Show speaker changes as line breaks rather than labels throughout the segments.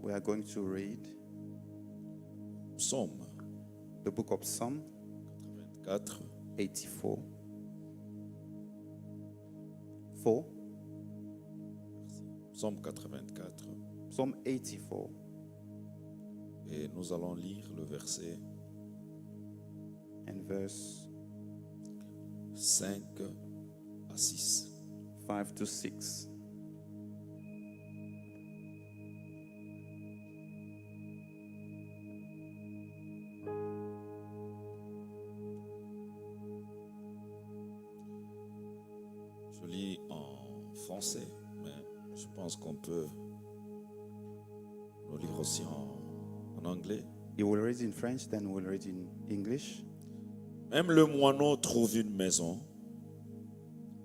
We are going to read
Psaume
the book of Psalm
84.
84. 4.
Psaume 84.
Psalm 84.
Et nous allons lire le verset
And verse
5 à 6.
5 to 6.
Je lis en français, mais je pense qu'on peut le lire aussi en anglais.
You will read in French, then we'll read in English.
Même le moineau trouve une maison,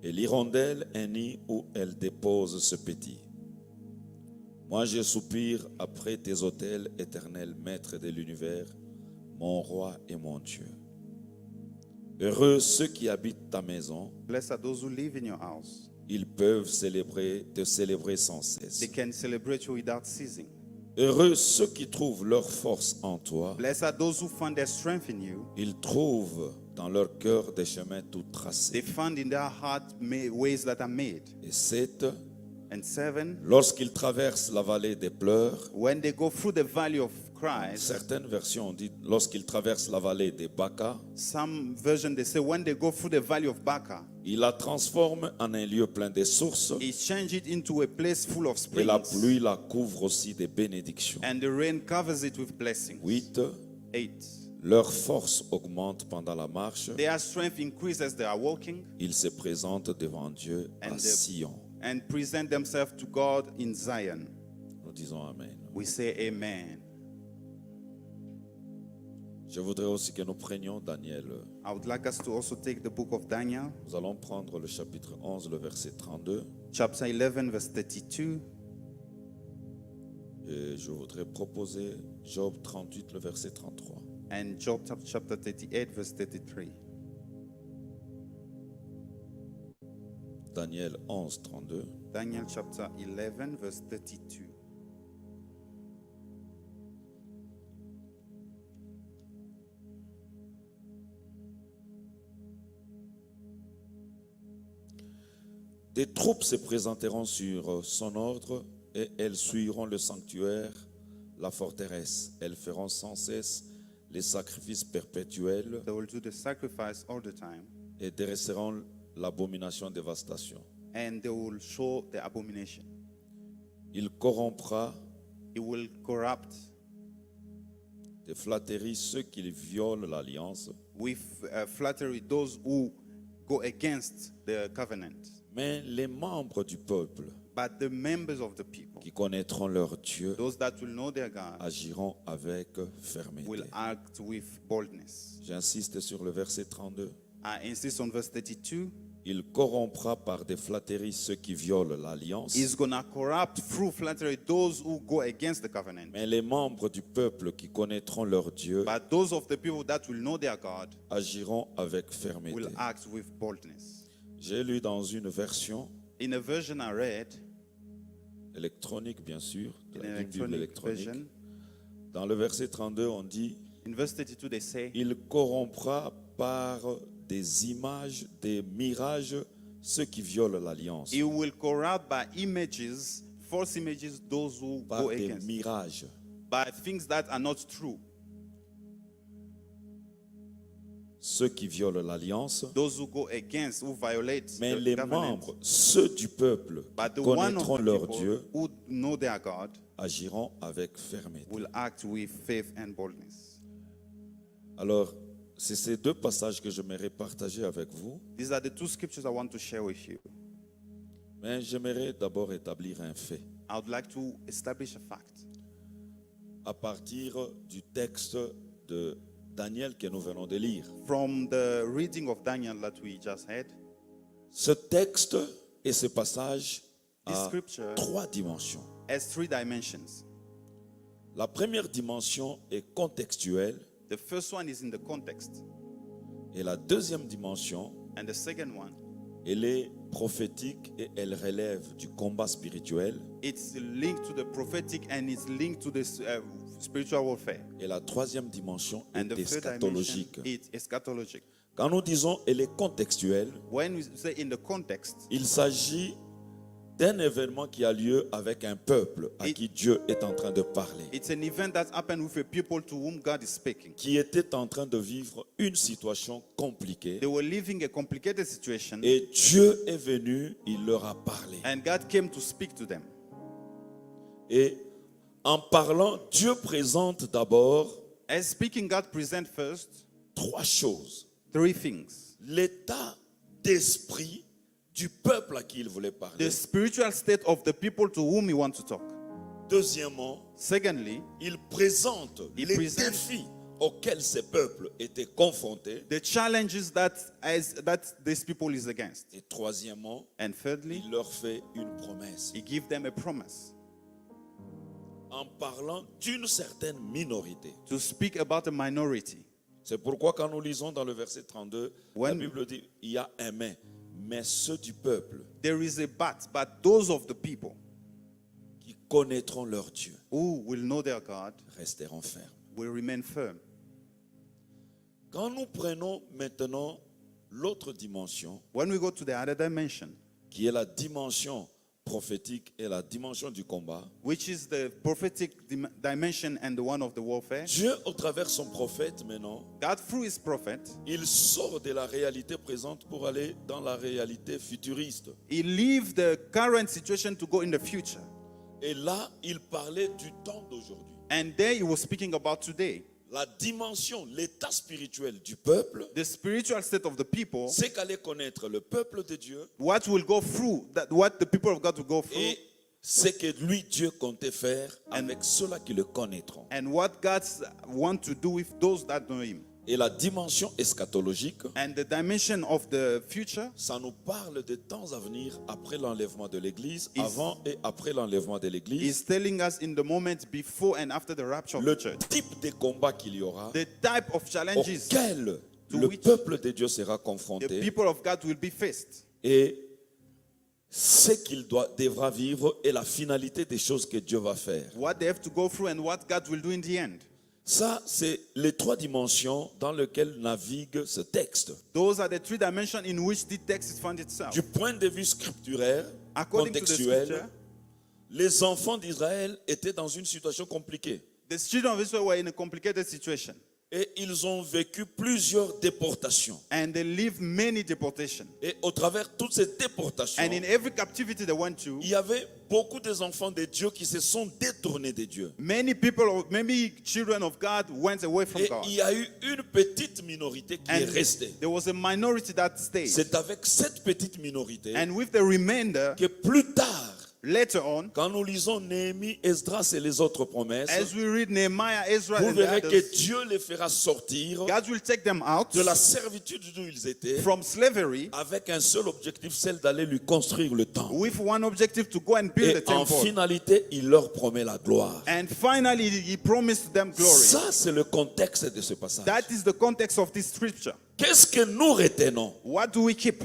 et l'hirondelle un nid où elle dépose ce petit. Moi je soupire après tes autels, éternel maître de l'univers, mon roi et mon Dieu. Heureux ceux qui habitent ta maison,
Blessed are those who live in your house.
ils peuvent te célébrer sans
They
cesse.
can celebrate you without ceasing.
Heureux ceux qui trouvent leur force en toi,
Blessed are those who find their strength in you.
ils trouvent dans leur cœur des chemins tout
They
tracés.
find in their heart ways that are made.
Et 7,
And 7,
lorsqu'ils traversent la vallée des pleurs,
when they go through the valley of cries,
certaines versions disent lorsqu'ils traversent la vallée des Baca,
some version they say when they go through the valley of Baca,
il la transforme en un lieu plein de sources,
he changed it into a place full of
et la
springs.
pluie la couvre aussi de bénédictions.
And the rain covers it with blessings.
8,
8.
leur force augmente pendant la marche,
Their strength increases as they are walking
ils se présentent devant Dieu à
And the-
Sion.
and present themselves to God in Zion.
Nous disons Amen.
We say amen.
Je voudrais aussi que nous prenions Daniel.
I would like us to also take the book of Daniel,
Nous allons prendre le chapitre 11, le verset 32.
chapter 11, verse 32.
Et je voudrais proposer Job 38, le verset 33.
And Job chapter 38, verse 33.
Daniel 11, 32.
Daniel chapter 11, verse 32.
Des troupes se présenteront sur son ordre et elles suivront le sanctuaire, la forteresse. Elles feront sans cesse les sacrifices perpétuels
They will do the sacrifice all the time,
et dresseront l'abomination dévastation.
and they will show the abomination.
Il corrompra
He will corrupt
de flatterie ceux qui violent l'alliance,
with flattery those who go against the covenant.
mais les membres du peuple
But the members of the people,
qui connaîtront leur Dieu
those that will know their God,
agiront avec fermeté.
will act with boldness.
J'insiste sur le verset 32.
I insist on verse 32.
Il corrompra par des flatteries ceux qui violent l'alliance,
He's going to corrupt through flattery those who go against the covenant.
mais les membres du peuple qui connaîtront leur Dieu
But those of the people that will know their God
agiront avec fermeté.
will act with boldness.
J'ai lu dans une version
In a version I read,
électronique, bien sûr, de
in
la
an
Bible
electronic
électronique,
version,
dans le verset 32, on dit
in verse 32 they say,
il corrompra par des images, des mirages, ceux qui violent l'alliance.
He will corrupt by images, false images, those who
Par
go
des
against,
mirages.
by things that are not true.
Ceux qui violent l'alliance,
Those who go against, who violate
mais
the
les
covenant.
membres, ceux du peuple
But
qui
the one of
connaîtront
the
leur
people
Dieu,
who know their God
agiront avec fermeté.
will act with faith and boldness.
Alors, c'est ces deux passages que j'aimerais partager avec vous,
These are the two scriptures I want to share with you.
mais j'aimerais d'abord établir un fait.
I would like to establish a fact.
À partir du texte de Daniel que nous venons de lire.
From the reading of Daniel that we just had,
Ce texte et ce passage
this
a
scripture
trois dimensions.
has three dimensions.
La première dimension est contextuelle
The first one is in the context,
et la deuxième dimension,
and the second one
elle est prophétique et elle relève du combat spirituel.
It's linked to the prophetic and it's linked to the spiritual warfare.
Et la troisième dimension
And
est
the third dimension
eschatologique.
is eschatologic.
Quand nous disons elle est contextuelle,
When we say in the context,
il s'agit d'un événement qui a lieu avec un peuple à qui Dieu est en train de parler,
it's an event that happened with a people to whom God is speaking.
qui était en train de vivre une situation compliquée.
They were living a complicated situation,
Et Dieu est venu, il leur a parlé.
and God came to speak to them.
Et en parlant, Dieu présente d'abord
As speaking, God present first
trois choses.
three things:
L'état d'esprit du peuple à qui il voulait parler.
the spiritual state of the people to whom He wants to talk.
Deuxièmement,
Secondly,
il présente
Il
les
présente-
défis auxquels ces peuples étaient confrontés.
the challenges that these people is against.
Et troisièmement,
And thirdly,
il leur fait une promesse.
He give them a promise
En parlant d'une certaine minorité.
to speak about a minority.
C'est pourquoi quand nous lisons dans le verset 32, la
When-
Bible dit, il y a un mais ceux du peuple
There is a but those of the people
qui connaîtront leur Dieu
who will know their God
resteront fermes.
will remain firm.
Quand nous prenons maintenant l'autre dimension,
When we go to the other dimension,
qui est la dimension prophétique et la dimension du combat,
which is the prophetic dimension and the one of the warfare,
Dieu, au travers son prophète maintenant,
God through His prophet,
il sort de la réalité présente pour aller dans la réalité futuriste.
He leave the current situation to go in the future.
Et là, il parlait du temps d'aujourd'hui.
And there He was speaking about today.
La dimension, l'état spirituel du peuple,
The spiritual state of the people,
c'est qu'allait connaître le peuple de Dieu
what will go through, what the people of God will go through,
et ce que lui, Dieu, comptait faire avec ceux-là qui le connaîtront.
and what God want to do with those that know Him.
Et la dimension eschatologique,
And the dimension of the future,
ça nous parle de temps à venir après l'enlèvement de l'Église,
Is-
avant et après l'enlèvement de l'Église,
is telling us in the moment before and after the rapture of
le
the church.
type de combat qu'il y aura,
The type of challenges
auquel
to
le
which
peuple de Dieu sera
the
confronté
people of God will be faced.
et ce qu'il devra vivre et la finalité des choses que Dieu va faire.
What they have to go through and what God will do in the end.
Ça, c'est les trois dimensions dans lesquelles navigue ce texte.
Those are the three dimensions in which the text is found itself.
Du point de vue scripturaire,
According to the
contextuel,
scripture,
les enfants d'Israël étaient dans une situation compliquée.
the children of Israel were in a complicated situation.
Et ils ont vécu plusieurs déportations.
And they lived many deportations.
Et au travers de toutes ces déportations,
And in every captivity they went to,
il y avait beaucoup des enfants de Dieu qui se sont détournés de Dieu.
many children of God went away from
Et
God.
il y a eu une petite minorité qui est
And
restée.
there was a minority that stayed.
C'est avec cette petite minorité
And with the remainder,
que plus tard,
later on,
quand nous lisons Néhémie, Esdras et les autres promesses,
as we read Nehemiah, Ezra,
vous
and the
verrez que
others,
Dieu les fera sortir
God will take them out
de la servitude d'où ils étaient
from slavery
avec un seul objectif, celle d'aller lui construire le temple.
with one objective to go and build
Et
the
en
temple.
finalité, il leur promet la gloire.
And finally, He promised them glory.
Ça, c'est le contexte de ce passage.
That is the context of this scripture.
Qu'est-ce que nous retenons?
What do we keep?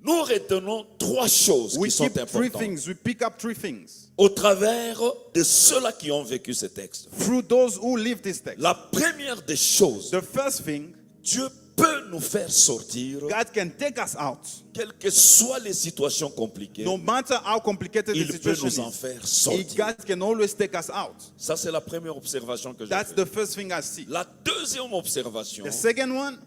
Nous retenons trois choses
We
qui sont
keep three
importantes
things. We pick up three things
au travers de ceux-là qui ont vécu ce texte.
through those who live this text.
La première des choses,
The first thing,
Dieu peut nous faire sortir,
God can take us out.
quelles que soient les situations compliquées.
No matter how complicated the
Il peut
situation
nous en
is,
faire sortir.
God can always take us out.
Ça, c'est la première observation que j'ai
That's
faite.
the first thing I see.
La deuxième observation,
The second one,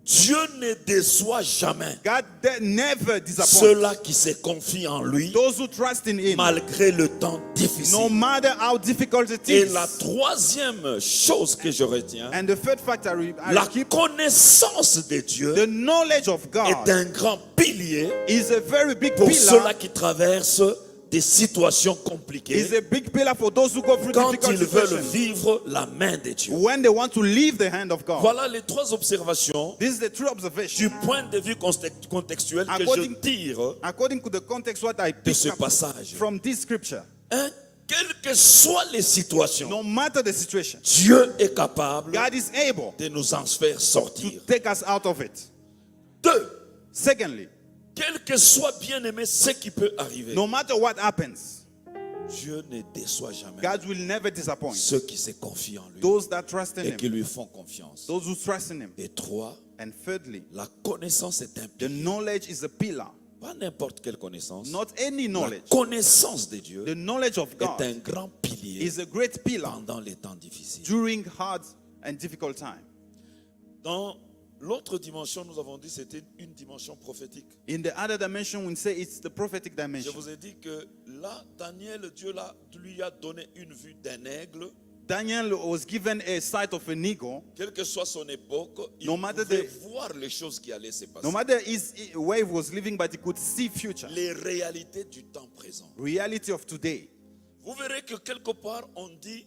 Dieu ne déçoit jamais
God never disappoints
ceux-là qui se confient en lui
those who trust in Him,
malgré le temps
no
difficile.
matter how difficult it
Et
is.
la troisième chose que je retiens,
And the third factor, I
la
keep
connaissance de Dieu
the knowledge of
est
God
un grand pilier
is a very big
pour ceux-là
pillar.
qui traversent des situations compliquées
Is a big pillar for those who go through
quand
difficult
ils veulent
situations.
vivre la main de Dieu.
When they want to leave the hand of God.
Voilà les trois observations
This is the true observation.
du point de vue contextuel que je
According-
tire
According to the context what I
de
pick
ce
up
passage.
from this scripture.
Un, quelles que soient les situations,
No matter the situation,
Dieu est capable
God is able
de nous en faire
to
sortir.
take us out of it.
Deux,
Secondly,
quel que soit bien aimé ce qui peut arriver,
no matter what happens,
Dieu ne déçoit jamais
God will never disappoint
ceux qui se confient en lui
those that trust in
et qui
Him,
lui font confiance.
those who trust in Him.
Et trois,
And thirdly,
la connaissance est un
the
pilier.
knowledge is a pillar,
Pas n'importe quelle connaissance.
not any
La
knowledge.
connaissance de Dieu
The knowledge of
est un
God
grand pilier
is a great pillar
pendant les temps difficiles.
during hard and difficult time.
Dans l'autre dimension, nous avons dit que c'était une dimension prophétique.
In the other dimension, we say it's the prophetic
Je
dimension.
vous ai dit que là, Daniel, Dieu lui a donné une vue d'un aigle.
Daniel was given a sight of an eagle.
Quelle que soit son époque, il
No matter
pouvait
the-
voir les choses qui allaient se passer.
No matter where he was living, but he could see future,
Les réalités du temps présent.
reality of today.
Vous verrez que quelque part, on dit,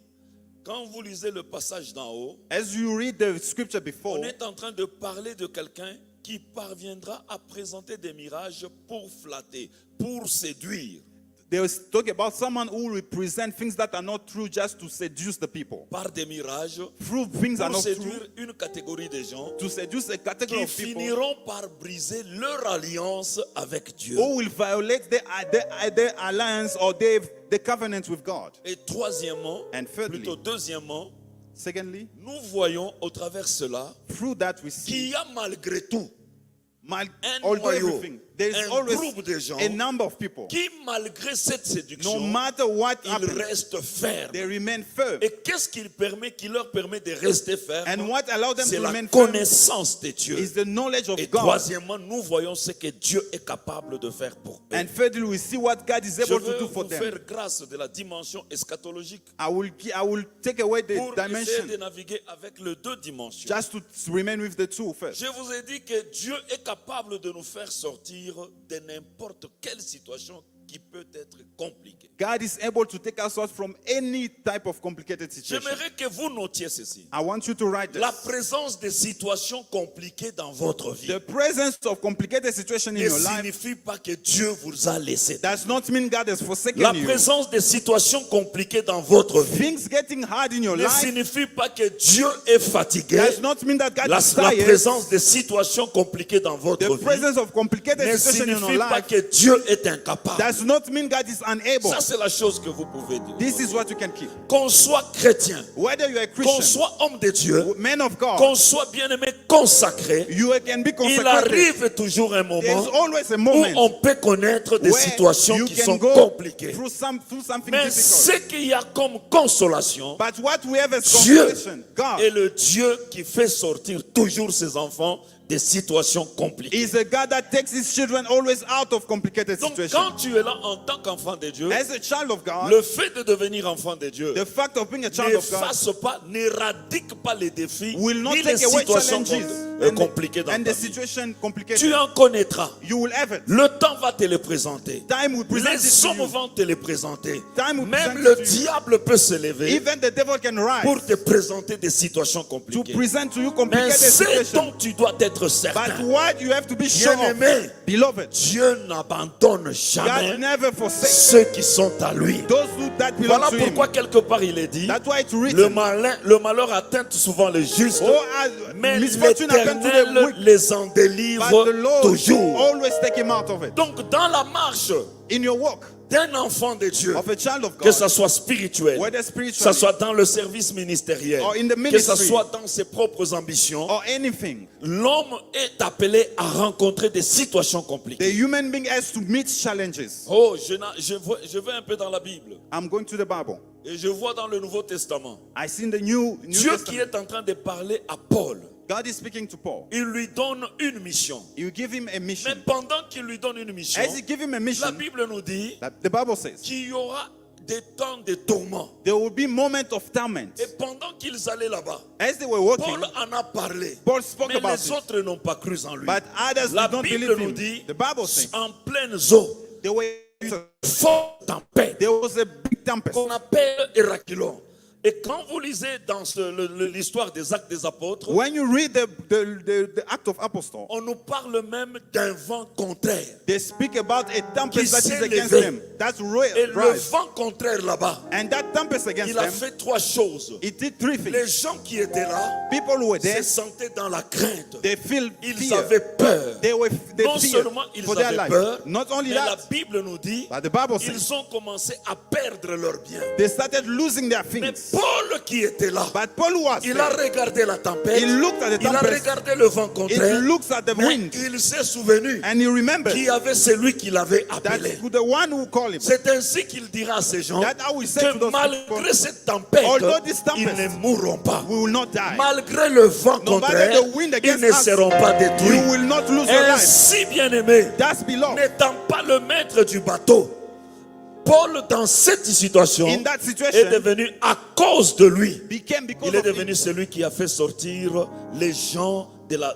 quand vous lisez le passage d'en haut,
As you read the scripture before,
on est en train de parler de quelqu'un qui parviendra à présenter des mirages pour flatter, pour séduire,
they was talking about someone who will present things that are not true just to seduce the people.
par des mirages,
Through things are
pour
not true,
séduire une catégorie de gens
to seduce a category
qui
of people
finiront par briser leur alliance avec Dieu.
who will violate their alliance or the covenant with God.
Et troisièmement,
And thirdly,
plutôt deuxièmement,
secondly,
nous voyons au travers cela
through that we see,
qu'il y a malgré tout un
although
noyau,
everything, there is
un
always
groupe de gens
a number of people.
qui, malgré cette
No
séduction,
matter what
ils
happens,
restent fermes.
they remain firm.
Et qu'est-ce qui leur permet de rester fermes?
And what allowed them
C'est
to
la
remain firm
connaissance de Dieu.
is the knowledge of
Et
God.
troisièmement, nous voyons ce que Dieu est capable de faire pour eux.
And thirdly, we see what God is
Je
able
veux
to do for
vous
them.
faire grâce de la dimension eschatologique
I will take away the
pour essayer
dimension
de naviguer avec les deux dimensions.
just to remain with the two first.
Je vous ai dit que Dieu est capable de nous faire sortir de n'importe quelle situation qui peut être compliquée.
God is able to take us out from any type of complicated situation.
J'aimerais que vous notiez ceci.
I want you to write
La
this.
présence de situations compliquées dans votre vie
The presence of complicated situation in
ne
your life
signifie pas que Dieu vous a laissé.
does not mean God has forsaken
La
you.
présence de situations compliquées dans votre vie
Things getting hard in your
ne
life
signifie pas que Dieu est fatigué.
does not mean that God
La
is tired.
présence de situations compliquées dans votre
The
vie
presence of complicated
ne
situation in your
signifie pas
life
que Dieu est incapable.
does not mean God is unable.
Ça, c'est la chose que vous pouvez dire.
This is what you can keep.
Qu'on soit chrétien,
Whether you're a
qu'on
Christian,
soit homme de Dieu,
man of God,
qu'on soit bien-aimé, consacré,
you can be
il
consecrated.
arrive toujours un
There's
moment
always a
où
moment
on peut connaître des
where
situations
you
qui
can
sont
go
compliquées.
through something
Mais ce
difficult.
qu'il y a comme consolation,
But what we have as
Dieu
consolation, God,
est le Dieu qui fait sortir toujours ses enfants des situations compliquées.
is a God that takes his children always out of complicated
Donc
situations.
quand tu es là en tant qu'enfant de Dieu,
As a child of God,
le fait de devenir enfant de Dieu
the fact of being a child of God
n'efface pas, n'éradique pas les défis
will not
ni les
take away
situations
challenges
compliquées dans
and
ta
the
vie.
situation complicated.
Tu en connaîtras.
You will have it.
Le temps va te les présenter.
Time will present it
Les
to
hommes
you.
vont te les présenter.
Time will
Même
present
le
it to you.
diable peut se lever
Even the devil can rise
pour te présenter des situations
to
compliquées.
present to you
Mais
complicated
ce
situations.
dont tu dois être
But
certain,
what you have to be sure of,
bien-aimé,
beloved,
Dieu n'abandonne
God
jamais
never forsakes
ceux qui sont à lui.
those that belong
Voilà
to him.
pourquoi quelque part il est dit,
That's why it's
le
written.
malheur atteint souvent les justes,
Oh,
mais
misfortune happen to the
l'Éternel
weak,
les en
but
délivre
the Lord
toujours.
always take him out of it.
Donc dans la marche
In your walk
d'un enfant de Dieu,
of a child of
que
God,
ça soit spirituel,
whether
que ça
spiritually
soit dans le service ministériel,
or in the
que ça
ministry
soit dans ses propres ambitions,
or anything,
l'homme est appelé à rencontrer des situations
the
compliquées.
human being has to meet challenges.
Oh, je vais un peu dans la Bible
I'm going to the Bible.
et je vois dans le Nouveau Testament
I see in the New
Dieu qui
Testament,
est en train de parler à Paul.
God is speaking to Paul.
Il lui donne une mission.
You give him a
Mais
mission.
pendant qu'il lui donne une mission,
As he give him a
la
mission,
Bible nous dit
the Bible says
qu'il y aura des temps de tourment.
there will be moments of torment.
Et pendant qu'ils allaient là-bas,
As they were walking,
Paul en a parlé.
Paul spoke
Mais
about
les
it.
autres n'ont pas cru en lui.
But others
La
did not
Bible
believe
nous
him.
dit,
The Bible says
en pleine eau,
there were
forte tempête
there was a big tempest.
qu'on appelle Héraclon. Et quand vous lisez dans l'histoire des Actes des Apôtres,
When you read the Act of Apostle,
on nous parle même d'un vent contraire.
they speak about a tempest that is
s'est
against
levé.
them. That's
Et le
rise.
vent contraire là-bas,
And that tempest against
il a
them,
fait trois choses.
it did three things.
Les gens qui étaient là
People who were
se
there,
sentaient dans la crainte.
they feel
Ils
fear.
avaient peur.
They
Non
feared
seulement ils
for their
avaient
life.
peur,
Not only
mais la
that,
Bible nous dit
but the Bible says
ils ont commencé à perdre leurs biens.
they started losing their
Mais
things.
Paul qui était là,
But Paul was
il a
there.
regardé la tempête,
He looked at the
il a
tempest.
regardé le vent
He
contraire,
looks at the
mais
wind
il s'est souvenu
and he remembered
qu'il y avait celui qui l'avait
that
appelé.
the one who called him.
C'est ainsi qu'il dira à ces gens
That I will say to
que
those
malgré
people,
cette tempête,
although this
ils
tempest,
ne mourront pas.
we will not die.
Malgré le vent
No matter
contraire,
the wind
ils
against
ne
us,
seront pas détruits.
You will not lose your life.
Ainsi, bien-aimé,
That's beloved.
n'étant pas le maître du bateau, Paul, dans cette situation,
In that
est
situation,
devenu à cause de lui.
became because
Il est
of him.
devenu celui qui a fait sortir les gens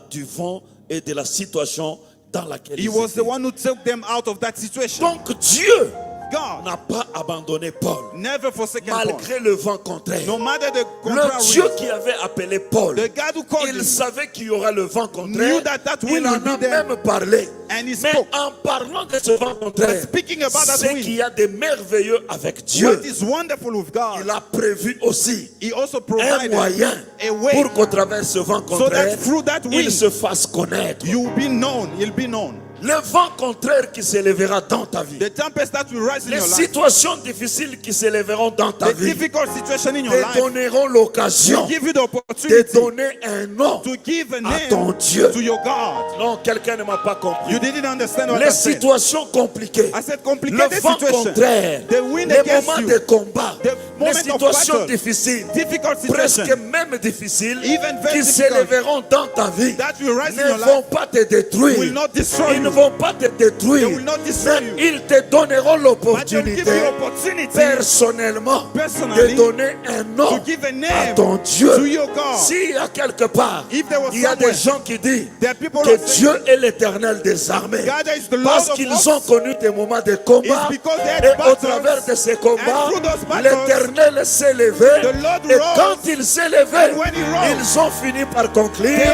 du vent et de la situation dans laquelle
He
ils
was the
étaient.
one who took them out of that situation.
Donc Dieu
God
n'a pas abandonné Paul,
never forsaken Paul.
malgré le vent contraire.
No matter the
Le
contrary
Dieu
winds,
qui avait appelé Paul,
the God who called
il
him
savait qu'il y aura le vent
knew
contraire.
that that
Il
wind
en
would
a
be there.
même parlé.
And he
Mais
spoke.
en parlant de ce vent contraire,
Speaking about that
c'est
wind,
qu'il y a des merveilleux avec Dieu.
what is wonderful with God,
Il a prévu aussi
he also
un
provided
moyen
a way
pour qu'au travers de ce vent
so
contraire,
that through that
il
wind,
se fasse connaître.
you will be known, you'll be known.
Le vent contraire qui s'élèvera dans ta vie.
The tempest that will rise in
Les
your life,
situations difficiles qui s'élèveront dans ta
the
vie,
difficult situation in your
te
life,
donneront l'occasion
will give you the
de
opportunity
donner un nom
to give a
à ton
name
Dieu.
to your God.
Non, quelqu'un ne m'a pas compris.
You didn't understand what I
Les
said.
situations compliquées,
I said
le
complicated
vent
situation,
contraire,
the wind
les
against
moments
you,
de combat,
the
les
moment of
situations
battle,
difficiles,
difficult
presque
situation
même difficiles,
Even very
qui
difficult,
s'élèveront dans ta vie,
that will rise in
ne
your
vont
life
pas te détruire.
will not destroy
Ils ne
you.
vont pas te détruire.
They will not destroy you.
Mais ils te donneront
But they'll
l'opportunité
give you opportunity
personnellement
personally
de donner un nom
to give a
à
name
ton Dieu.
to your God.
S'il y a quelque part,
If there was
il y a
somewhere,
des gens qui disent
there are people
que
who say
Dieu est l'Éternel des armées,
God is the Lord
parce
of
qu'ils
hosts,
ont connu des moments de combat,
it's because they had
et au
battles,
travers de ces combats,
and through those battles,
l'Éternel s'est levé,
the Lord
et
rose,
quand il s'est levé,
and when he rose,
ils ont fini par conclure
they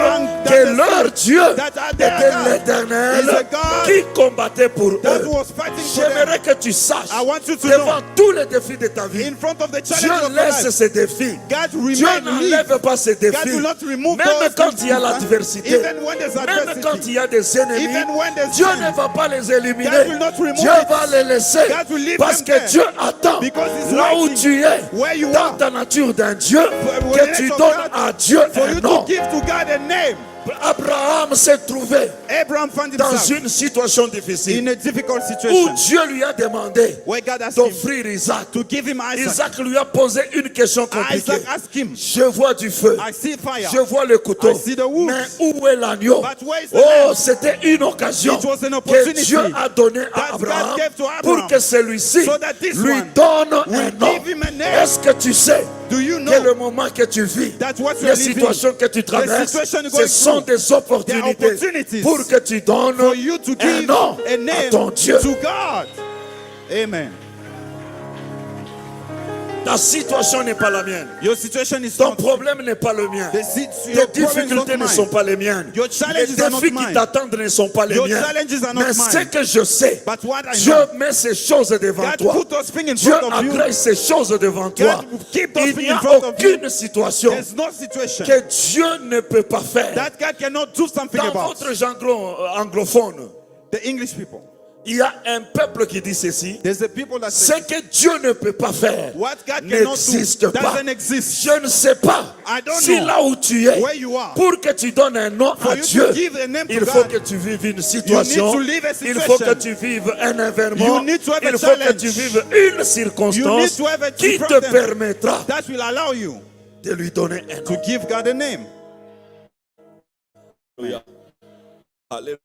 que
understood
leur Dieu
that
était
their God
l'Éternel
is a God
qui combattait pour
that
eux.
was fighting for them.
J'aimerais que tu saches,
I want you to
devant
know,
tous les défis de ta vie,
in front of the
Dieu
challenge of your
laisse
life,
ces défis.
God
Dieu
remain
n'enlève pas ces
God
défis.
will not remove
Même
those
quand
things,
il y a l'adversité,
even when there's
même
adversity,
quand il y a des ennemis,
even when there's
Dieu
sin,
ne va pas les éliminer.
God will not remove
Dieu
it.
va les laisser.
God will leave
Parce
them
que
there.
Dieu attend
Because he's
là où
waiting
tu es,
where you
dans
are,
ta nature d'un Dieu,
for the
que
nature
tu
of
donnes
God,
à Dieu
for
un
you
nom.
to give to God a name.
Abraham s'est trouvé
Abraham found
dans
himself
une situation difficile
in a difficult
où
situation
Dieu lui a demandé
where God asked him
d'offrir Isaac.
to give him Isaac.
Isaac lui a posé une question compliquée.
Isaac asked him,
Je vois du feu,
I see fire,
je vois le couteau,
I see the wood.
mais où est l'agneau?
But where is the
Oh,
lamb?
c'était une occasion
It was an
que
opportunity
Dieu a donnée
that
à
God
Abraham
gave to Abraham
pour que celui-ci
so that this
lui
one
donne
will
un nom.
give him a name.
Est-ce que tu sais
Do you
que
know
le moment que tu vis,
that what you
les
are living,
situations que tu traverses,
situation you're
ce
going
sont
through,
des opportunités
opportunities
pour que tu donnes
for you to
un
give
nom
a
à
name
ton Dieu.
to God? Amen.
Ta situation n'est pas la mienne.
Your situation is
Ton
not
problème n'est pas le mien.
your
Tes
problem is
difficultés
not
ne sont
mine.
pas les miennes.
Your
Les
challenges are not
défis qui
mine.
t'attendent ne sont pas les
Your
miens.
challenges are
Mais
not
ce
mine.
que je sais,
But what I
Dieu
know,
met ces choses devant
God
toi.
put those things in
Dieu
front of you.
agrée ces choses devant toi.
God keep those
Il
things
n'y
in
a
front of you.
aucune situation
There's no situation
que Dieu ne peut pas faire.
that God cannot do something
Dans
about.
votre jargon anglophone,
The English people.
il y a un peuple qui dit ceci:
There's the people that
ce
say
que Dieu ne peut pas faire
what God cannot
n'existe
do
pas.
doesn't exist.
Je ne sais pas
I don't
si
know
là où tu es,
where you are.
pour que tu donnes un nom
For
à
you to
Dieu,
give a name to
il faut
God,
que tu vives une situation,
to live a
il faut
situation.
que tu vives un événement,
You need to have a
il faut que
challenge.
tu vives une
You need
circonstance
to have a
qui te
circumstance
permettra
that will allow you
de lui donner un
to
nom.
give God a name.
Alléluia. Alléluia.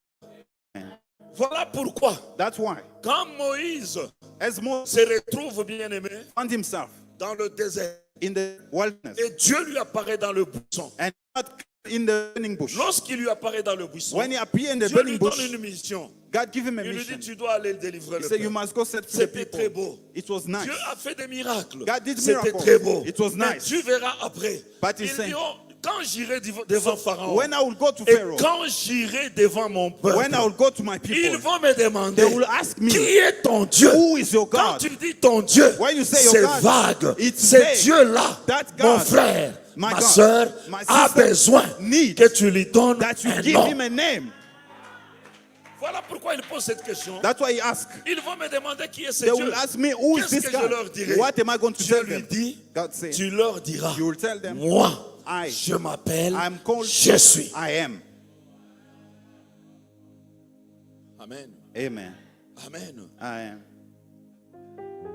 Voilà pourquoi,
That's why,
quand Moïse
as Moses
se retrouve bien-aimé
found himself
dans le désert,
in the wilderness
et Dieu lui apparaît dans le buisson.
and not in the burning bush,
Lorsqu'il lui apparaît dans le buisson,
when he appeared in the
Dieu lui
burning
donne
bush,
une mission.
God gave him a
Il lui dit,
mission.
tu dois aller délivrer
He
le
said, you
peuple.
must go set free the
C'était très
people.
beau.
It was nice.
Dieu a fait des miracles.
God did
C'était
miracles.
très beau.
It was
Mais
nice.
tu verras après.
But he's
Il
saying,
dit, oh, quand j'irai devant Pharaon,
when I will go to
et
Pharaoh,
quand j'irai devant mon peuple,
when I will go to my
ils
people,
vont me demander,
they will ask me,
qui est ton Dieu?
who is your
Quand
God?
tu dis ton Dieu,
When you say your
c'est
God,
vague.
it's
C'est
vague.
Dieu-là,
That
mon
God,
frère,
my
ma
God,
soeur,
my
a
sister
besoin
needs
que tu lui donnes
that you
un
give
nom.
him a name.
Voilà pourquoi il pose cette question.
That's why he asked.
Ils vont me demander qui est ce
They
Dieu.
will ask me, who is
Qu'est-ce
this
que je leur
God?
dirai?
What am I going to
Dieu
tell
lui
them?
dit,
God said,
tu leur diras,
you will tell them,
moi,
I,
je m'appelle,
I'm called,
je suis.
I am.
Amen.
Amen.
Amen.
I am.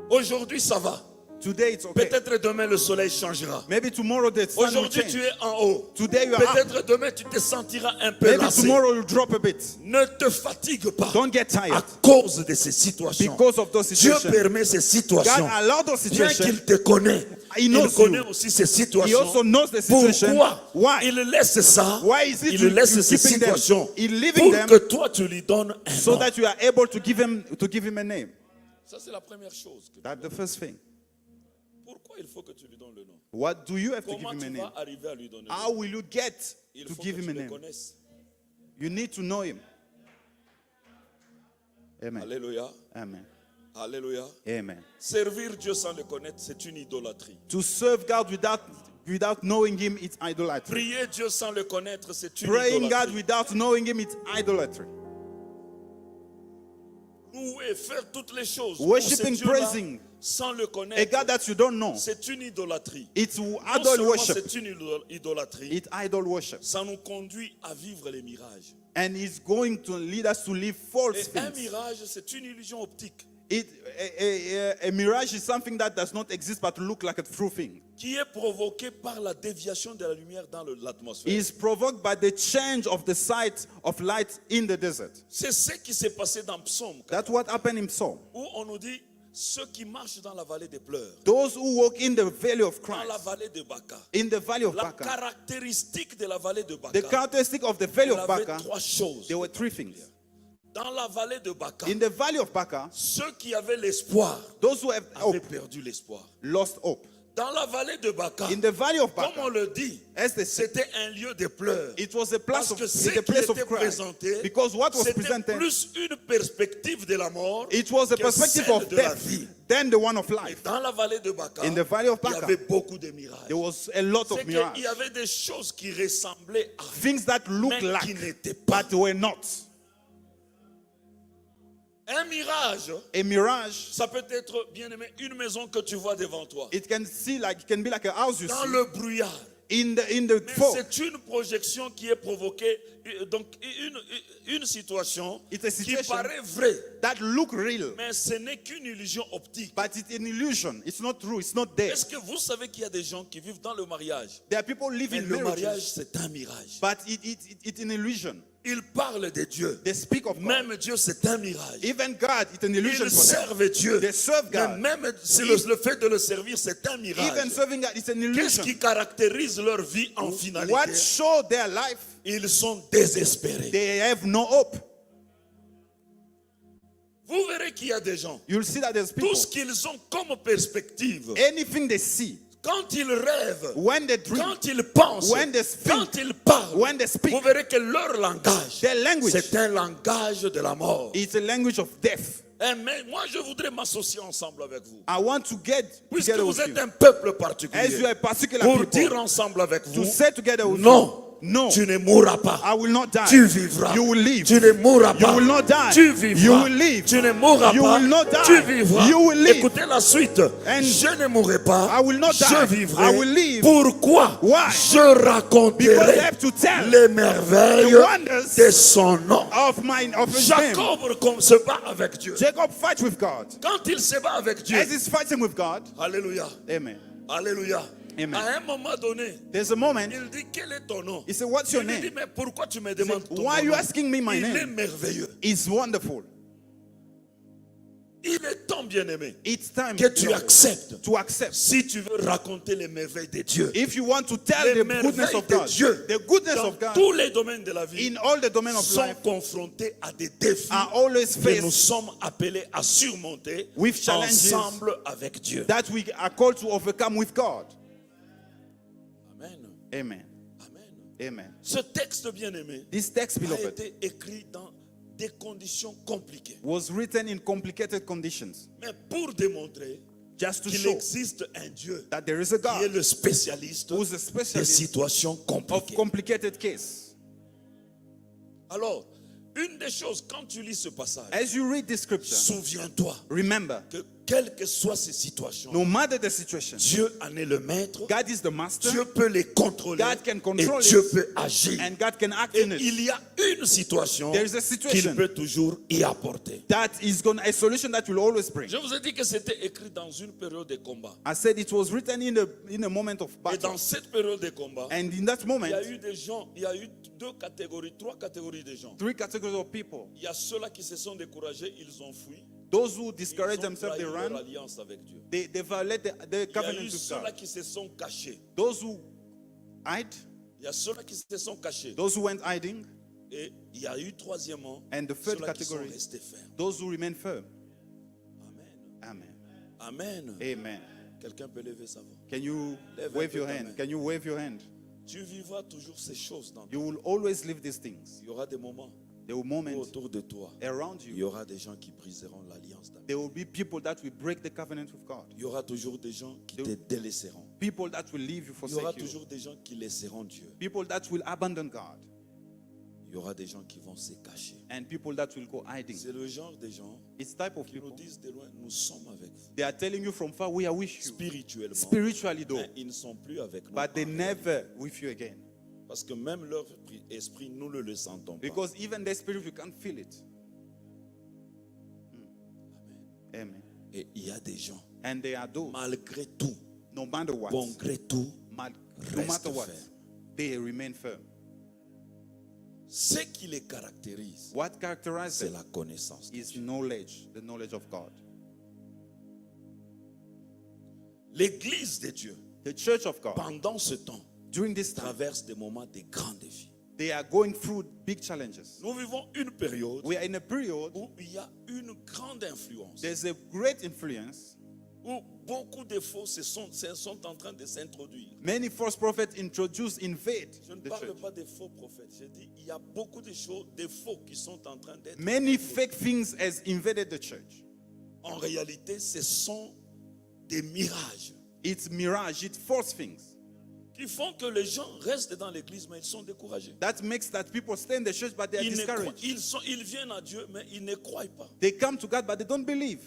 Aujourd'hui, ça va.
Today it's okay.
Peut-être demain, le soleil changera.
Maybe tomorrow the sun will
Aujourd'hui,
change.
tu es en haut.
Today you are up.
Peut-être demain, tu te sentiras un peu
Maybe
lassé.
tomorrow you'll drop a bit.
Ne te fatigue pas
Don't get tired
à cause de ces situations.
because of those
Dieu
situations.
permet ces situations.
God allowed those
Bien
situations.
qu'il te connaît,
He
il
knows
connaît
you.
aussi ces
He
situations.
also knows the situation.
Pourquoi
Why?
il laisse ça?
Why is it
Il
you
laisse ces
keeping them?
situations
He's leaving
pour
them
que toi tu lui donnes un
so
nom.
that you are able to give him a name.
Ça c'est la première chose.
That's the first thing.
Pourquoi il faut que tu lui donnes le nom?
What do you have to give
Comment
him a
tu
name?
vas arriver à lui donner le
How
nom?
will you get
Il
to
faut
give
que
him
tu
a
le
name?
connaisses.
You need to know him. Amen.
Alléluia.
Amen.
Alléluia.
Amen.
Servir Dieu sans le connaître, c'est une idolâtrie.
To serve God without knowing him, it's idolatry.
Prier Dieu sans le connaître, c'est une
Praying God
idolâtrie.
without knowing him, it's idolatry.
Louer, faire toutes les choses.
Worshiping,
pour ce Dieu-là,
praising
sans le
a
connaître,
God that you don't know,
c'est une idolâtrie.
it's
Non
idol
seulement
worship.
c'est une idolâtrie,
It's idol worship.
ça nous conduit à vivre les mirages.
And it's going to lead us to live false
Et un
things.
mirage, c'est une illusion optique
A mirage is something that does not exist but look like a true thing.
qui est provoqué par la déviation de la lumière dans l'atmosphère.
Is provoked by the change of the sight of light in the desert.
C'est ce qui s'est passé dans Psaume,
That's what happened in Psalm.
où on nous dit ceux qui marchent dans la vallée des pleurs,
Those who walk in the valley of
dans la
Christ,
vallée de Baca.
in the valley of
La
Baca,
caractéristique de la vallée de
the
Baca,
characteristic of the valley
il
of
avait
Baca,
trois choses.
there were three things.
Dans la vallée de Baca,
In the valley of Baca,
ceux qui avaient l'espoir
those who have
avaient
hope
perdu l'espoir.
lost hope.
Dans la vallée de Baca,
In the valley of
comme on
Baca,
le dit,
as they said,
c'était un lieu de pleurs.
it was a place
Parce
of
que ce
the
qui
place of
était
cry.
présenté,
Because what was
c'était
presented,
plus une perspective de la mort
it was a
que
perspective
celle
of
de la
death
vie.
than the one of
Et
life.
dans la vallée de Baca,
In the valley of
il y
Baca,
avait beaucoup de mirages.
there was a lot
C'est
of
qu'il
mirages.
y avait des choses qui ressemblaient à,
Things that look
mais qui
like,
n'étaient pas.
but were not.
Un mirage,
A mirage,
ça peut être, bien aimé, une maison que tu vois devant toi.
it can be like a house you
Dans
see
le brouillard.
in the
Mais
fog.
c'est une projection qui est provoquée, donc une situation
It's a
qui
situation
paraît vraie,
that look real,
mais ce n'est qu'une illusion optique.
but it's an illusion. It's not true. It's not there.
Est-ce que vous savez qu'il y a des gens qui vivent dans le mariage,
There are people
mais
living
le mariage
marriages,
c'est un mirage.
but it's an illusion.
Ils parlent de Dieu.
They speak of God.
Même Dieu c'est un mirage.
Even God, it's an illusion
Ils
for them.
servent Dieu.
They serve
Mais
God.
même si le fait de le servir c'est un
Even
mirage.
serving God, it's an
Qu'est-ce
illusion.
qui caractérise leur vie en finalité?
What show their life?
Ils sont désespérés.
They have no hope.
Vous verrez qu'il y a des gens,
You'll see that there's people.
tout ce qu'ils ont comme perspective,
Anything they see,
quand ils rêvent,
when they dream,
quand ils pensent,
when they speak,
quand ils parlent,
when they speak,
vous verrez que leur langage,
their language,
c'est un langage de la mort.
it's a language of death.
Mais moi, je voudrais m'associer ensemble avec vous.
I want to get
Puisque
together
vous
with
êtes
you.
un peuple
As you
particulier,
are a particular
pour
people,
dire ensemble avec
to
vous,
say together with
non,
you, no,
tu ne mourras pas.
I will not die.
Tu vivras.
You will live.
Tu ne mourras
You
pas.
will not die.
Tu vivras.
You will live.
Tu ne mourras
You
pas.
will not die.
Tu vivras.
You will live.
Écoutez la suite.
And
je ne mourrai pas.
I will not die.
Je vivrai.
I will live.
Pourquoi?
Why?
Je
Because I
raconterai
have to tell
les merveilles
the wonders
de son nom.
of his name.
Jacob se bat avec Dieu.
Jacob fights with God.
Quand il se bat avec Dieu,
As he's fighting with God,
alléluia,
amen.
alléluia.
Amen.
À un moment donné,
There's a moment,
il dit quel est ton nom?
he said, what's your
Il lui dit
name?
mais pourquoi tu me
He
demandes
said,
ton
why are you
nom?
asking me my
Il est
name?
merveilleux.
It's wonderful.
Il est temps, bien-aimé,
It's time
que tu acceptes.
to accept.
Si tu veux raconter les merveilles de Dieu,
If you want to tell
les
the goodness
merveilles
of
de
God,
Dieu,
the goodness
dans
of God
tous les domaines de la vie,
in all the domain of
sont
life
confrontés à des défis
are always
que nous
faced
sommes appelés à surmonter
with challenges
ensemble avec Dieu.
that we are called to overcome with God.
Amen.
Amen.
Amen.
Amen.
Ce texte, bien-aimé,
This text,
a
beloved,
été écrit dans des conditions compliquées.
was written in complicated conditions
Mais pour démontrer
just to
qu'il
show
existe un Dieu
that there is a
qui est
God
le spécialiste
who's a
des
specialist
situations
of
compliquées.
complicated case.
Alors, une des choses, quand tu lis ce passage,
As you read this scripture,
souviens-toi
remember,
que quelles que soient ces situations,
no matter the situation,
Dieu en est le maître,
God is the master,
Dieu peut les contrôler
God can
et
control
Dieu
it,
peut agir.
and God can act
Et
in it.
il y a une situation
There is a
qu'il
situation
peut toujours y apporter.
that is going a solution that will always bring.
Je vous ai dit que c'était écrit dans une période de combat.
I said it was written in a moment of
Et
battle.
dans cette période de combat,
And in that
il
moment,
y a eu des gens, il y a eu trois catégories de gens.
three categories of people.
Il y a ceux-là qui se sont découragés, ils ont fui.
Those who
Ils
discourage
ont
themselves,
trahi
they
leur
run.
alliance avec Dieu.
They violate the
Il y a
covenant
eu
with
ceux-là
God.
qui se sont cachés.
Those who hide,
Il y a ceux-là qui se sont cachés.
those who went hiding,
Et il y a eu troisièmement,
and the third
ceux-là qui sont
category,
restés fermes.
those who remain firm.
Amen.
Amen.
Amen.
Amen.
Quelqu'un peut lever sa voix.
Can you
Lève un
wave
peu
your
ta
hand?
main.
Can you wave your hand?
Tu vivras toujours ces choses dans ta
You
vie.
will always live these things.
Il y aura des moments
There will
où
moments
autour de toi,
around
il y
you.
aura des gens qui briseront l'alliance d'Abraham.
There will be people that will break the covenant with God.
Il y aura toujours des gens qui te délaisseront.
People that will leave you,
Il y aura
forsake you.
toujours des gens qui laisseront Dieu.
People that will abandon God.
Il y aura des gens qui vont se cacher.
And people that will go hiding.
C'est le genre de gens
It's type of
qui nous
people.
disent de loin, nous sommes avec vous.
They are telling you from far, we are with you.
Spirituellement.
Spiritually though.
Mais ils ne sont plus avec nous.
But they
en
never with you again.
Parce que même leur esprit, nous ne le sentons pas.
Because even their spirit, you can't feel it. Amen.
Et il y a des gens,
And they are those,
malgré tout,
no matter what,
malgré tout,
no matter what,
firm.
they remain firm.
Ce qui les caractérise,
What characterizes
c'est
them
la connaissance.
is knowledge, the knowledge of God.
L'église de Dieu,
The church of God,
pendant ce temps,
during this time,
traverse des moments de grands défis.
they are going through big challenges.
Nous vivons une période
We are in a period,
où il y a une grande influence,
there's a great influence.
où beaucoup de faux sont en train de s'introduire.
Many false prophets invade
Je ne
the
parle
church.
pas des faux prophètes. Je dis, il y a beaucoup de choses, des faux qui sont en train d'être.
Many fake things has invaded the church.
En réalité, ce sont des mirages
It's mirage, it's false things.
qui font que les gens restent dans l'église, mais ils sont découragés.
That makes that people stay in the church, but they are
Ils, ne croient-
discouraged.
ils viennent à Dieu, mais ils ne croient pas.
They come to God, but they don't believe.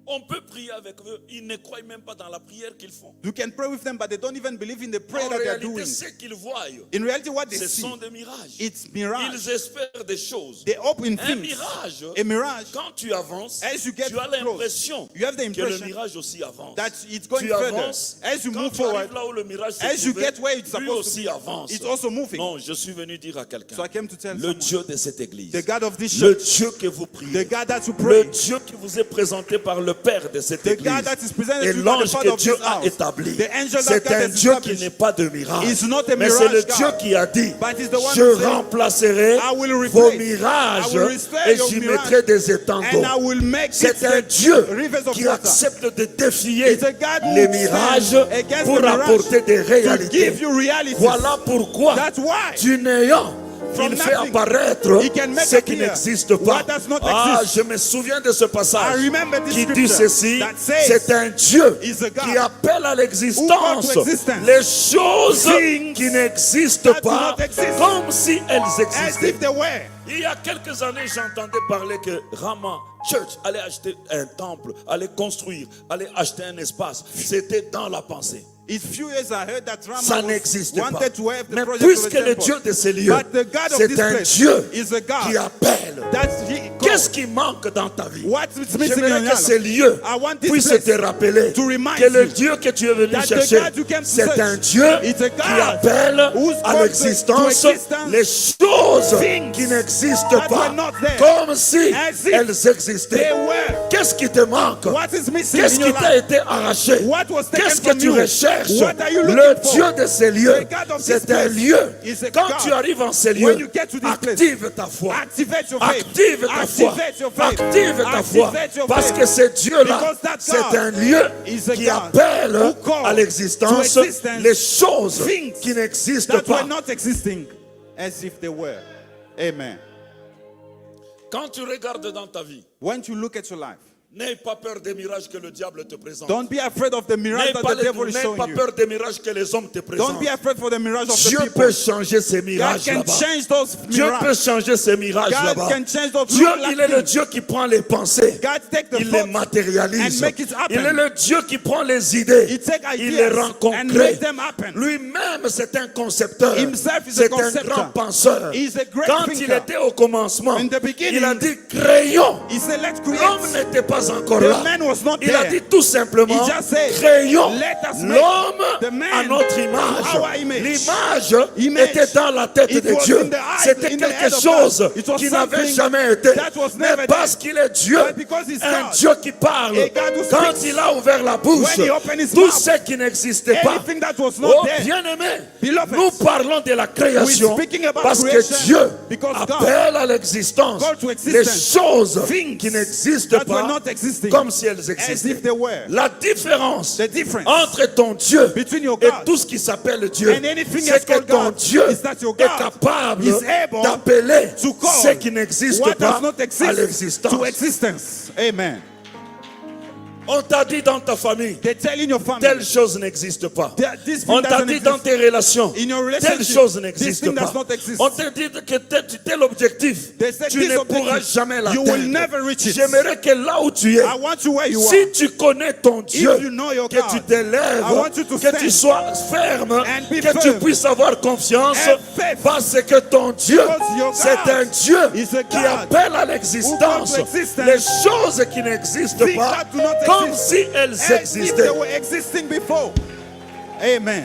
On peut prier avec eux, ils ne croient même pas dans la prière qu'ils font.
You can pray with them, but they don't even believe in the prayer
En
that they are
réalité,
doing.
ce qu'ils voient,
In reality, what they
ce
see,
sont des mirages.
it's mirage.
Ils espèrent des choses.
They hope in
Un
things.
mirage,
A mirage,
quand tu avances,
as you get
tu as l'impression
close, you have the
que le
impression
mirage aussi avance.
that it's going
Tu
further.
avances,
As you
quand
move
tu
forward,
arrives là où le mirage se
as you
trouvait,
get where it's
lui
supposed to
aussi
be,
avance.
it's also moving.
Non, je suis venu dire à quelqu'un,
So I came to tell
le
someone,
Dieu de cette église,
the God of this
le
church,
Dieu que vous
the
priez,
God that you
le
pray,
Dieu qui vous est présenté par le Père de cette
the
église,
God that is presented
et
to you by the
l'ange
Father
que
of
Dieu
this
a
house,
établi,
the angel that
c'est
God
un
has
Dieu qui
established,
n'est pas de miracle,
is not a
mais c'est le
mirage
Dieu
God,
qui a dit,
but it's the one
je
who said,
remplacerai
I will replace,
vos mirages
I will restore
et
your
j'y
mirage,
mettrai des étangs d'eau.
and I will make it
C'est un
the
Dieu
rivers of
qui
water.
accepte de défier
It's a God who
les mirages
stands against
pour
the mirage
apporter des
to
réalités.
give you realities.
Voilà pourquoi
That's why
du néant,
from
il fait
nothing,
apparaître
he can make
ce qui
appear
n'existe pas.
what does not
Ah,
exist.
je me souviens de ce
I
passage
remember this
qui dit
scripture
ceci,
that says
c'est un Dieu
is a God
qui appelle à
who
l'existence
called to existence
les choses
things
qui n'existent
that do
pas
not exist,
comme si elles
as
existaient.
if they were.
Il y a quelques années, j'entendais parler que Rama Church allait acheter un temple, allait construire, allait acheter un espace. C'était dans la pensée.
It's few years I heard that
Ça
Rama
n'existe pas.
wanted to have the
Mais
project of
puisque
the
le
temple.
Dieu de ces lieux,
But the God of
c'est
this
un
place
Dieu
is a God
qui appelle.
that he
Qu'est-ce
calls.
qui manque dans ta vie?
What's missing in
J'aimerais
your
que ces
life?
lieux
I want this
puissent
place
te rappeler
to remind
que le
you
Dieu que tu es venu
that the
chercher,
God you came to
c'est
search,
un Dieu
it's a God
qui appelle
who's
à
called
l'existence
to existence
les choses
things
qui n'existent
that
pas
were not there,
comme si
as if
elles existaient.
they were.
Qu'est-ce qui te manque?
What is missing
Qu'est-ce
in your
qui t'a
life?
été arraché?
What was taken
Qu'est-ce que
from
tu
you?
recherches?
What are you looking
Le
for?
Dieu de ces lieux,
The God of this
c'est un
place
lieu.
is a
Quand
God.
tu arrives en ces
When
lieux,
you get to this place,
active ta foi.
activate your faith.
Active ta foi.
Activate your faith.
Active ta foi.
Activate your
Parce
faith.
que ce Dieu-là,
Because that
c'est
God
un lieu
is a
qui
God
appelle
who calls
à l'existence
to existence
les choses
things
qui n'existent
that
pas.
were not existing as if they were. Amen.
Quand tu regardes dans ta vie,
When you look at your life,
n'aie pas peur des mirages que le diable te présente.
don't be afraid of the mirage
N'aie
that
pas,
the devil is showing you.
peur des mirages que les hommes te
Don't
présentent.
be afraid for the mirage of
Dieu
the people.
peut changer ces
God
mirages
can
là-bas.
change those
Dieu peut
mirages.
changer ces mirages
God
là-bas.
can change those
Dieu,
look like
il est le
things.
Dieu qui prend les pensées.
God take the
Il les
thoughts
matérialise.
and make it happen.
Il est le Dieu qui prend les idées.
He take
Il les
ideas
rend
and
concrets.
make them happen.
Lui-même, c'est un concepteur.
Himself is a
C'est un
conceptor.
grand penseur.
He is a great
Quand il
thinker.
était au commencement,
In the beginning,
il a dit créons.
He said, let's create.
L'homme n'était pas encore
The
là.
man was not
Il a
there.
dit tout simplement,
He just said,
créons
let us make
l'homme
the man
à notre image.
our image.
L'image était dans la tête
It
de
was
Dieu.
in the eyes,
C'était
in the
quelque
head of
chose
God. It was
qui n'avait
something
jamais été.
that was
Mais
never
parce
there.
qu'il est Dieu,
But because he's
un
God,
Dieu qui parle,
a God who
quand
speaks,
il a ouvert la bouche,
when he opened his
tout
mouth,
ce qui n'existait pas.
anything that was not
Oh,
there.
bien-aimé,
Beloved,
nous parlons de la création
we're speaking about
parce
creation
que Dieu
because God
appelle à l'existence
called to
les
existence
choses
things
qui n'existent
that were
pas
not existing
comme si elles
as
existaient.
if they were.
La différence
The difference
entre ton Dieu
between your
et
God
tout ce qui s'appelle Dieu,
and anything
c'est
else
que
called
ton
God
Dieu
is that your
est
God
capable
is able
d'appeler
to call
ce qui n'existe
what
pas
does not
à
exist
l'existence.
to existence. Amen.
On t'a dit dans ta famille,
They tell in your family
telle chose n'existe pas.
that this thing
On t'a
doesn't
dit dans
exist.
tes relations,
In your
telle
relationship,
chose
this
n'existe
thing
pas.
does not exist.
On t'a dit que tel objectif,
They said
tu
this
ne pourras
objective,
jamais
you will
l'atteindre.
never reach it.
J'aimerais que là où tu es,
I want you where you
si
are.
tu connais ton Dieu,
you know your
que
God,
tu t'élèves,
I want you to
que tu
stand
sois ferme,
and be
que tu
firm.
puisses avoir confiance,
And faith.
parce que ton Dieu,
Because your
c'est
God
un Dieu
is a
qui
God
appelle à
who
l'existence
calls to existence
les choses qui n'existent
things
pas,
that do not
comme
exist
si elles
as if they
existaient.
were existing before. Amen.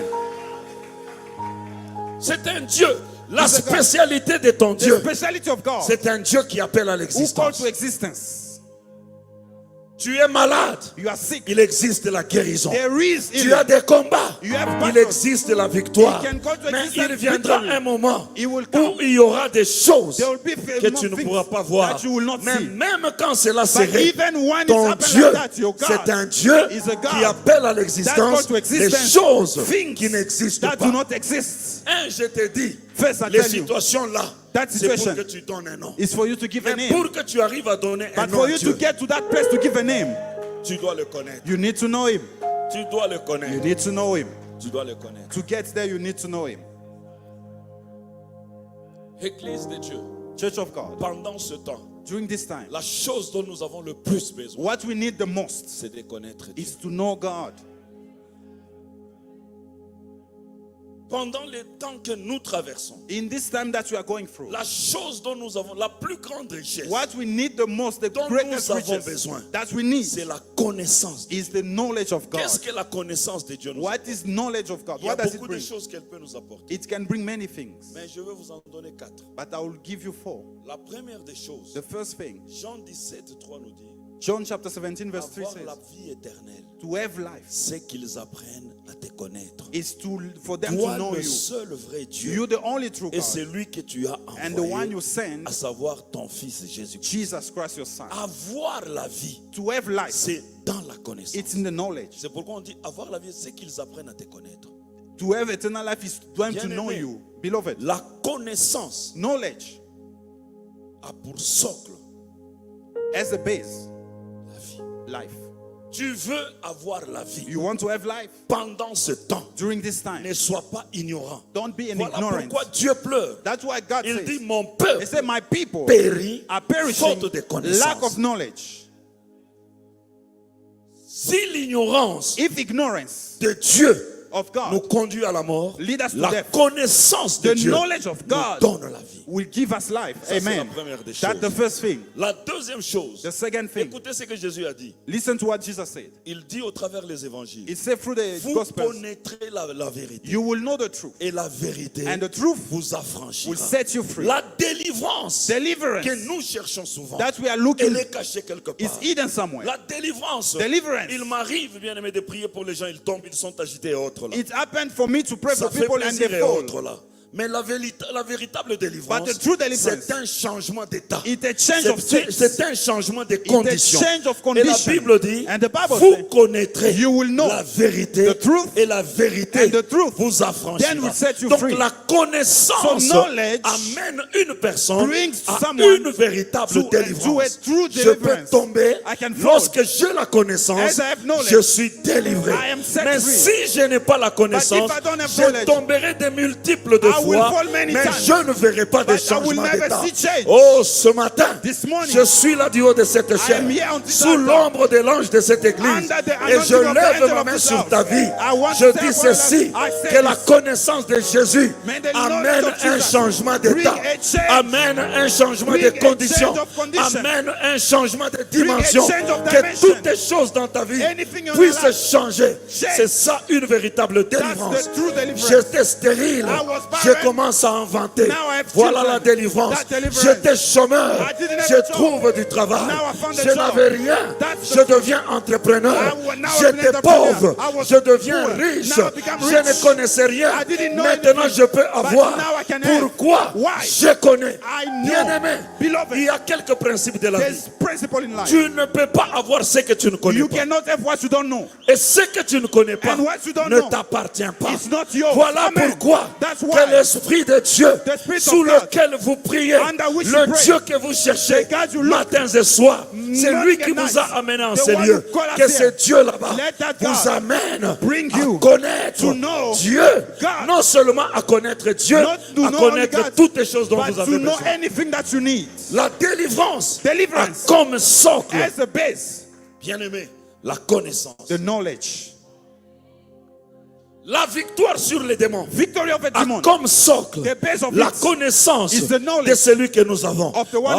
C'est un Dieu. La
He's a God.
spécialité de ton
The
Dieu,
speciality of God
c'est un Dieu qui appelle à
who calls
l'existence.
to existence.
Tu es malade,
You are sick.
il existe la guérison.
There is
Tu as des combats,
You have
il
battles.
existe la victoire.
He can call to
Mais
existence
il viendra
victory.
un moment
He will
où
come.
il y aura des choses
There will be
que tu ne
things
pourras pas voir.
that you will not
Mais
see.
même quand cela
But
serait,
even when it's
ton
happened
Dieu,
like that, your God
c'est un Dieu
is a God
qui appelle à
that
l'existence
calls to
des
existence
choses
things
qui n'existent
that
pas.
do not exist.
Je te dis,
First, I
les
tell you,
situations là,
that
c'est pour
situation
que tu donnes un nom.
It's for you to give a
Mais
name.
pour que tu arrives à donner un
But
nom
for
à
you
Dieu,
to get to that place to give a name,
tu dois le connaître.
you need to know Him.
Tu dois le
You
connaître.
need to know Him.
Tu dois le connaître.
To get there, you need to know Him.
Église de Dieu,
Church of God,
pendant ce temps,
during this time,
la chose dont nous avons le plus besoin,
what we need the most
c'est de connaître Dieu.
is to know God.
Pendant les temps que nous traversons,
In this time that we are going through,
la chose dont nous avons la plus grande richesse,
what we need the most, the
dont
greatest
nous avons
riches
besoin,
that we need
c'est la connaissance.
is the knowledge of God.
Qu'est-ce que la connaissance de Dieu nous
What
apporte?
is knowledge of God?
Il y a
What does it
beaucoup de
bring?
choses qu'elle peut nous apporter.
It can bring many things,
Mais je vais vous en donner 4.
but I will give you 4.
La première des choses,
The first thing,
Jean 17, 3 nous dit,
John chapter 17 verse 3
avoir la
says,
vie éternelle,
to have life
c'est qu'ils apprennent à te connaître.
is for them to
Toi,
know
le
you.
seul vrai Dieu,
You the only true
et
God,
c'est lui que tu as
and the one
envoyé,
you send,
à savoir ton Fils Jésus-Christ.
Jesus Christ your Son.
Avoir la vie,
To have life,
c'est dans la connaissance.
it's in the knowledge.
C'est pourquoi on dit avoir la vie, c'est qu'ils apprennent à te connaître.
To have eternal life is them to
Bien-aimé.
know you. Beloved,
La connaissance
knowledge
a pour socle
as a base,
la vie.
life.
Tu veux avoir la vie.
You want to have life
Pendant ce temps,
during this time.
ne sois pas ignorant.
Don't be an
Voilà
ignorant.
pourquoi Dieu pleure.
That's why God
Il
says,
dit, mon
He
peuple
said, my people
périt
are perishing,
faute de connaissance.
lack of knowledge.
Si l'ignorance
If ignorance
de Dieu
of God
nous conduit à la mort,
lead us to
la
death.
connaissance de
The
Dieu
knowledge of
nous
God
donne la vie.
will give us life.
Ça, c'est la
Amen.
première des
That's
choses.
the first thing.
La deuxième chose,
The second thing.
écoutez ce que Jésus a dit.
Listen to what Jesus said.
Il dit au travers les évangiles,
It said through the
vous
Gospels,
connaîtrez la vérité.
you will know the truth,
Et la vérité
and the truth
vous affranchira.
will set you free.
La délivrance
Deliverance
que nous cherchons souvent,
that we are
elle
looking
est cachée quelque
is
part.
hidden somewhere.
La délivrance,
Deliverance.
il m'arrive, bien aimé, de prier pour les gens, ils tombent, ils sont agités et autres là.
It happened for me to pray
Ça
for
fait
people and
plaisir
they
et
fall.
autres là. Mais la véritable délivrance,
But the true deliverance,
c'est un changement d'état.
it's a change of state.
C'est un changement de
It's a
conditions.
change of
Et la
condition.
Bible dit,
And the Bible
vous
says,
connaîtrez
you will know
la vérité
the truth,
et la vérité
and the truth
vous affranchira.
then will set you
Donc
free.
la connaissance
So knowledge
amène une personne
brings
à
someone
une véritable
to a
délivrance.
true
Je peux
deliverance.
tomber
I can fall.
lorsque j'ai la connaissance,
As I have knowledge,
je suis délivré.
I am set
Mais
free.
si je n'ai pas la connaissance,
But if I don't have
je
knowledge,
tomberai de multiples de
I will
fois,
fall many
mais
times.
je ne verrai pas de
But I will
changement
never
d'état.
see change.
Oh, ce matin,
This morning,
je suis là du haut de cette chair,
am here on this
sous
altar,
l'ombre de l'ange de cette église,
under the
et je
anointing of the
lève
angel
ma
of
main
this
sur
house.
ta vie.
I want
Je
to say
dis
for
ceci,
I say
que la
this.
connaissance de Jésus
May the
amène
knowledge of
un
Jesus
changement d'état,
bring a change.
amène un changement
Bring
de
a
conditions,
change of condition.
amène un changement de dimension,
change of
que
dimension.
toutes les choses dans ta vie
Anything in
puissent
your life
changer.
change.
C'est ça une véritable
That's
délivrance.
the true deliverance.
J'étais stérile,
I was barren.
je commence à inventer.
Now I have
Voilà
children.
la délivrance.
That deliverance.
J'étais chômeur,
I didn't have
je
a job.
trouve du travail.
Now I found a
Je
job.
n'avais rien,
That's
je
the-
deviens entrepreneur.
Now
J'étais
I'm an
pauvre,
entrepreneur. I was
je deviens
poor.
riche.
Now I become
Je
rich.
ne connaissais rien.
I didn't know
Maintenant
anything.
je peux
But
avoir.
now I can have.
Pourquoi?
Why?
Je connais.
I know.
Bien-aimé,
Beloved,
il y a quelques principes de la vie.
there's principle in life.
Tu ne peux pas avoir ce que tu ne connais
You
pas.
cannot have what you don't know.
Et ce que tu ne connais pas
And what you don't
ne
know,
t'appartient pas.
it's not yours.
Voilà
Amen.
pourquoi
That's
que
why
l'Esprit de Dieu
the Spirit of
sous
God,
lequel vous priez,
under which
le
you pray,
Dieu que vous cherchez
the God you look,
matins et soirs, c'est lui qui
morning and
vous a
night,
amené en
the
ces
one
lieux.
who called us
Que
here.
ce Dieu là-bas
Let that
vous
God
amène
bring
à
you
connaître
to know
Dieu.
God.
Non seulement à connaître Dieu,
Not to
à
know only
connaître
God,
toutes les choses dont
but
vous avez
to know
besoin.
anything that you need.
La délivrance
Deliverance
a comme socle,
as a base,
bien-aimé, la connaissance.
the knowledge.
La victoire sur les démons
Victory of a
a
demon.
comme socle
The base of
la
it
connaissance
is the knowledge
de celui que nous avons.
of the one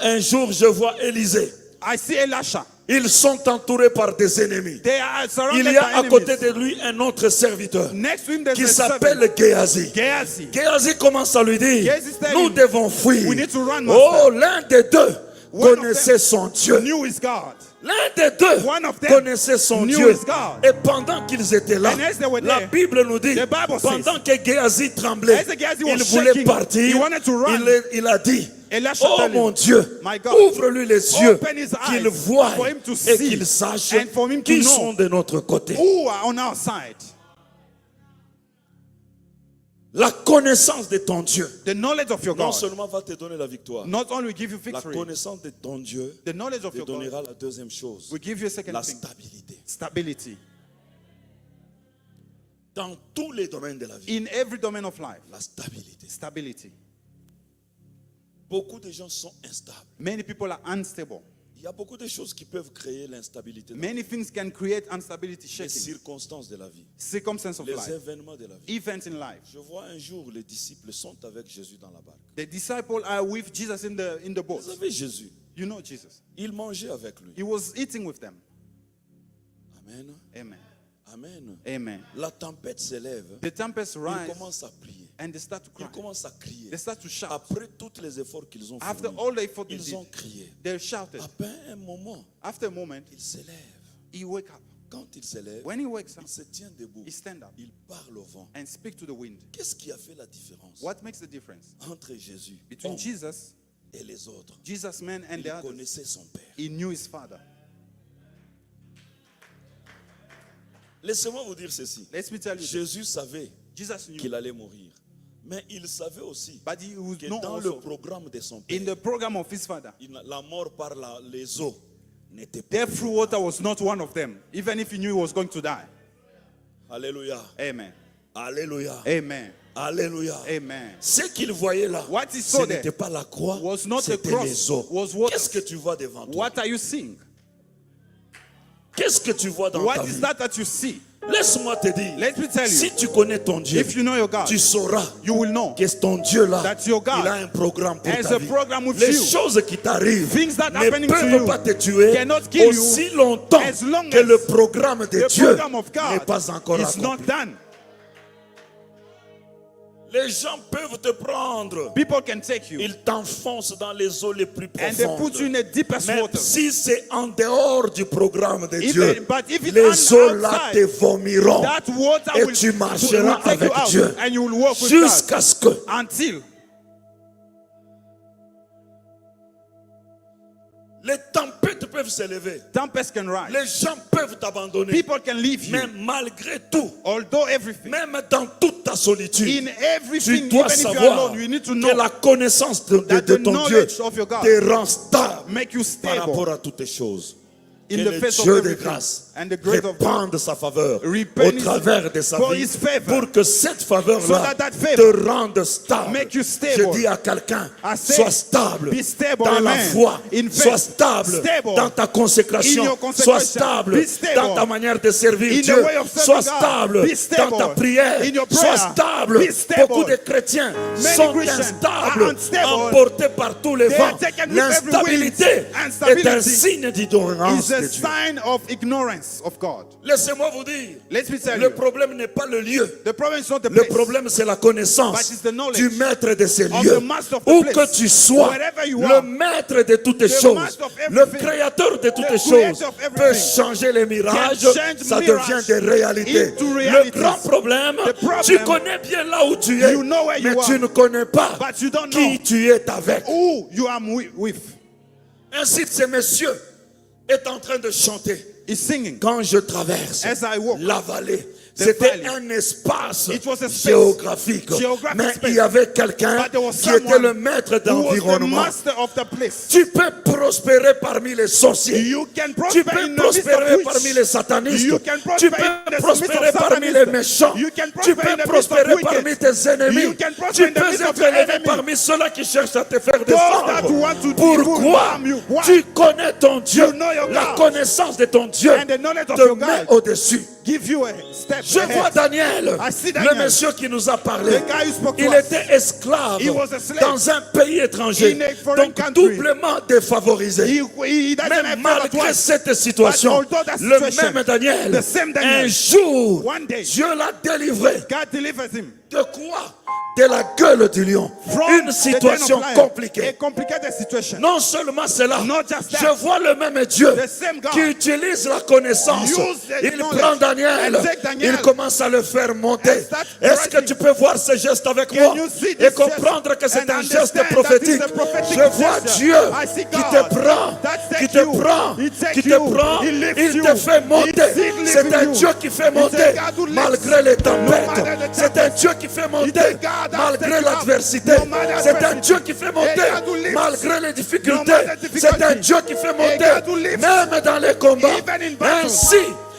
Un jour je vois Élisée.
I see Elisha.
Ils sont entourés par des ennemis.
They are surrounded
Il y a
by
à
enemies.
côté de lui un autre serviteur
Next to him there's
qui
a servant.
s'appelle Géasi.
Gehazi.
Géasi commence à lui dire,
Géasi is telling
nous
him,
devons fuir.
we need to run,
Oh,
master.
l'un des deux
One of
connaissait
them
son Dieu.
Knew his God.
L'un des deux
One of them
connaissait son
knew
Dieu.
his God.
Et pendant qu'ils étaient là,
And as they were
la
there,
Bible nous dit,
the Bible says,
pendant que Géasi tremblait,
as Gehazi was
il voulait
shaking,
partir,
he wanted to run.
il a dit,
Elisha
oh
told him,
mon Dieu,
my God,
ouvre-lui les yeux,
open his eyes
qu'il voie
for him to
et
see
qu'il sache
and for him to
qui
know
sont de notre côté.
who are on our side.
La connaissance de ton Dieu
The knowledge of your
non
God
seulement va te donner la victoire,
not only will give you
la
victory,
connaissance de ton Dieu
the knowledge of
te
your God
donnera la deuxième chose,
will give you a second
la
thing,
stabilité.
stability.
Dans tous les domaines de la vie,
In every domain of life,
la stabilité.
stability.
Beaucoup de gens sont instables.
Many people are unstable.
Il y a beaucoup de choses qui peuvent créer l'instabilité.
Many things can create instability,
Les
shaking,
circonstances de la vie,
circumstances of
les
life,
événements de la vie.
events in life.
Je vois un jour les disciples sont avec Jésus dans la barque.
The disciples are with Jesus in the boat.
Vous savez Jésus,
You know Jesus.
ils mangeaient avec lui.
He was eating with them.
Amen.
Amen.
Amen.
Amen.
La tempête s'élève.
The tempest
Ils
rise
commencent à prier.
and they start to cry.
Ils commencent à crier.
They start to shout.
Après tous les efforts qu'ils ont
After
fournis,
all the effort they
ils ont
did,
crié.
they shouted.
Après un moment,
After a moment,
ils s'élèvent.
he wake up.
Quand ils s'élèvent,
When he wakes up,
il se tient debout.
he stand up
Il parle au vent.
and speak to the wind.
Qu'est-ce qui a fait la différence
What makes the difference?
entre Jésus
Between
homme,
Jesus,
et les autres?
Jesus man and
Il
the others,
connaissait son Père.
he knew his father.
Laissez-moi vous dire ceci.
Let me tell you, this.
Jésus savait
Jesus knew,
qu'il allait mourir. Mais il savait aussi
but he would
que
know
dans le
also,
programme de son Père,
in the program of his father,
la mort par les eaux n'était pas.
death through water was not one of them, even if he knew he was going to die.
Alléluia.
Amen.
Alléluia.
Amen.
Alléluia.
Amen.
Ce qu'il voyait là,
What he
ce
saw there
n'était pas la croix,
was not the
c'était
cross,
les eaux.
was water.
Qu'est-ce que tu vois devant toi?
What are you seeing?
Qu'est-ce que tu vois dans ta
What is
vie?
that you see?
Laisse-moi te dire,
Let me tell you,
si tu connais ton Dieu,
if you know your God,
tu sauras
you will know
que ton Dieu là,
that your God
il a un programme pour
has
ta
a
vie.
program with
Les
you.
choses qui t'arrivent
Things that
ne
happening to
peuvent
you
pas te tuer
cannot kill you
aussi longtemps
as long
que
as
le programme de
the
Dieu
program of
n'est
God
pas encore
is
accompli.
not done.
Les gens peuvent te prendre.
People can take you
Ils t'enfoncent dans les eaux les plus
and they put you in
profondes.
the deepest
Mais
water.
si c'est en dehors du programme de
Even-
Dieu,
but if it's
les eaux là
outside,
te vomiront.
That water
Et
will,
tu
will
marcheras
take you
avec
out
Dieu
and you will walk with God
jusqu'à ce que
until
les tempêtes peuvent s'élever.
tempest can rise.
Les gens peuvent t'abandonner.
People can leave you.
Mais malgré tout,
Although everything,
même dans toute ta solitude,
in
tu
everything,
dois
even if you are
savoir
alone, you need to
que
know
la connaissance de
that the
ton Dieu
knowledge of your God
te rend stable
make you
par
stable
rapport à toutes les choses.
in
Que
the
le
face of
Dieu de
everything.
grâce
And the grace of God
répande sa faveur
Repent
au
his-
travers de sa
for
vie
his favor,
pour que cette faveur-là
so that favor
te rende stable.
make you stable.
Je dis à quelqu'un,
I say,
sois stable
be stable,
dans la
amen.
foi,
In faith,
sois stable
stable
dans ta consécration,
in your
sois
consecration,
stable
be stable
dans ta manière de servir
in the
Dieu,
way of serving
sois
God,
stable
be stable
dans ta prière,
in your
sois
prayer,
stable.
be stable.
Beaucoup de chrétiens
Many
sont
Christians
instables,
are unstable.
emportés par tous les
They
vents.
are taken with every
L'instabilité
wind. And stability
est un signe d'ignorance
is a
de Dieu.
sign of ignorance of God.
Laissez-moi vous dire,
Let me tell
le
you,
problème n'est pas le lieu.
the problem is not the
Le
place.
problème, c'est la connaissance
But it's the knowledge
du maître de ces
of
lieux.
the master of the
Où
place.
que tu sois,
Wherever you
le
are,
maître de toutes les
the
choses,
master of
le
everything,
créateur de toutes
the
les
creator
choses,
of everything,
peut changer les mirages,
can change
ça
mirage
devient des réalités.
into
Le
realities.
grand problème,
The problem,
tu connais bien là où tu es,
you know where you
mais
are,
tu ne connais pas
but you don't
qui
know
tu es avec.
who you are with.
Ainsi, ce monsieur est en train de chanter.
He's singing.
Quand je traverse
As I walk,
la vallée,
the
c'était
valley,
un espace
it was a space,
géographique.
geographic
Mais
space.
il y avait quelqu'un
But there was
qui était
someone
le maître
who was the
d'environnement.
master of the place.
Tu peux prospérer parmi les sorciers.
You can
Tu
prosper in
peux
the midst
prospérer
of
parmi
witch.
les satanistes.
You can prosper
Tu
in
peux
the
prospérer
midst of
parmi les
Satanism.
méchants.
You can
Tu
prosper in
peux
the midst of
prospérer
wicked.
parmi tes ennemis.
You can prosper
Tu
in the
peux
midst of
être
your
élevé
enemy.
parmi ceux-là qui cherchent à te faire
Those that
descendre.
want to
Pourquoi?
harm you. Why?
Tu connais ton Dieu.
You know your
La
God.
connaissance de ton Dieu
And the knowledge of
te
your
met
God
au-dessus.
give you a step
Je vois
ahead.
Daniel,
I see Daniel.
le monsieur qui nous a parlé.
The guy who spoke to
Il
us.
était esclave
He was a slave
dans un pays étranger,
in a foreign
donc
country.
doublement défavorisé.
He doesn't
Mais
have favor
malgré
twice.
cette situation,
But although that
le
situation,
même Daniel,
the same Daniel,
un jour,
one day,
Dieu l'a délivré.
God delivers him
De quoi? De la gueule du lion.
from
Une
the
situation
den of lion. A
compliquée.
complicated situation.
Non seulement cela,
Not just that.
je vois le même Dieu
The same God
qui utilise la connaissance.
use the
Il
knowledge
prend Daniel,
and take Daniel
il commence à le faire monter.
and start
Est-ce que
rising.
tu peux voir ce geste avec
Can
moi
you see
et
this
comprendre
gest
que c'est
and
un geste
understand that
prophétique?
this is a prophetic
Je vois
gesture.
Dieu
I see
qui
God
te prend,
that
qui
take
te
you.
prend,
He takes
qui te
you.
prend,
He lifts
il
you.
te fait monter.
He
C'est un
lifts
Dieu
you.
qui fait
He
monter
takes God who lifts.
malgré les
No matter
tempêtes.
the
C'est un Dieu qui fait monter
takes God that
malgré
takes you up.
l'adversité.
No matter
C'est un
adversity.
Dieu qui fait monter
A God who lifts.
malgré les
No
difficultés.
matter
C'est un
difficulty.
Dieu qui fait
A
monter
God who lifts.
même dans les combats.
Even in battle.
Ainsi,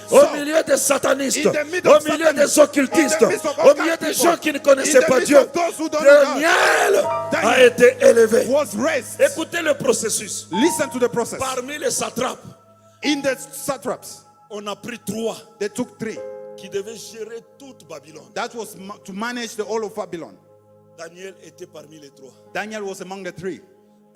So,
au milieu des satanistes,
in the midst
au
of
milieu
Satanism,
des occultistes,
in the midst of
au
occultic
milieu des
people,
gens qui ne connaissaient
in the
pas
midst
Dieu,
of those who don't know God,
Daniel a
Daniel
été élevé.
was raised.
Écoutez le processus.
Listen to the process.
Parmi les satrapes,
In the satraps,
on a pris 3
they took 3.
qui devaient gérer toute Babylone.
That was to manage the whole of Babylon.
Daniel était parmi les 3.
Daniel was among the 3.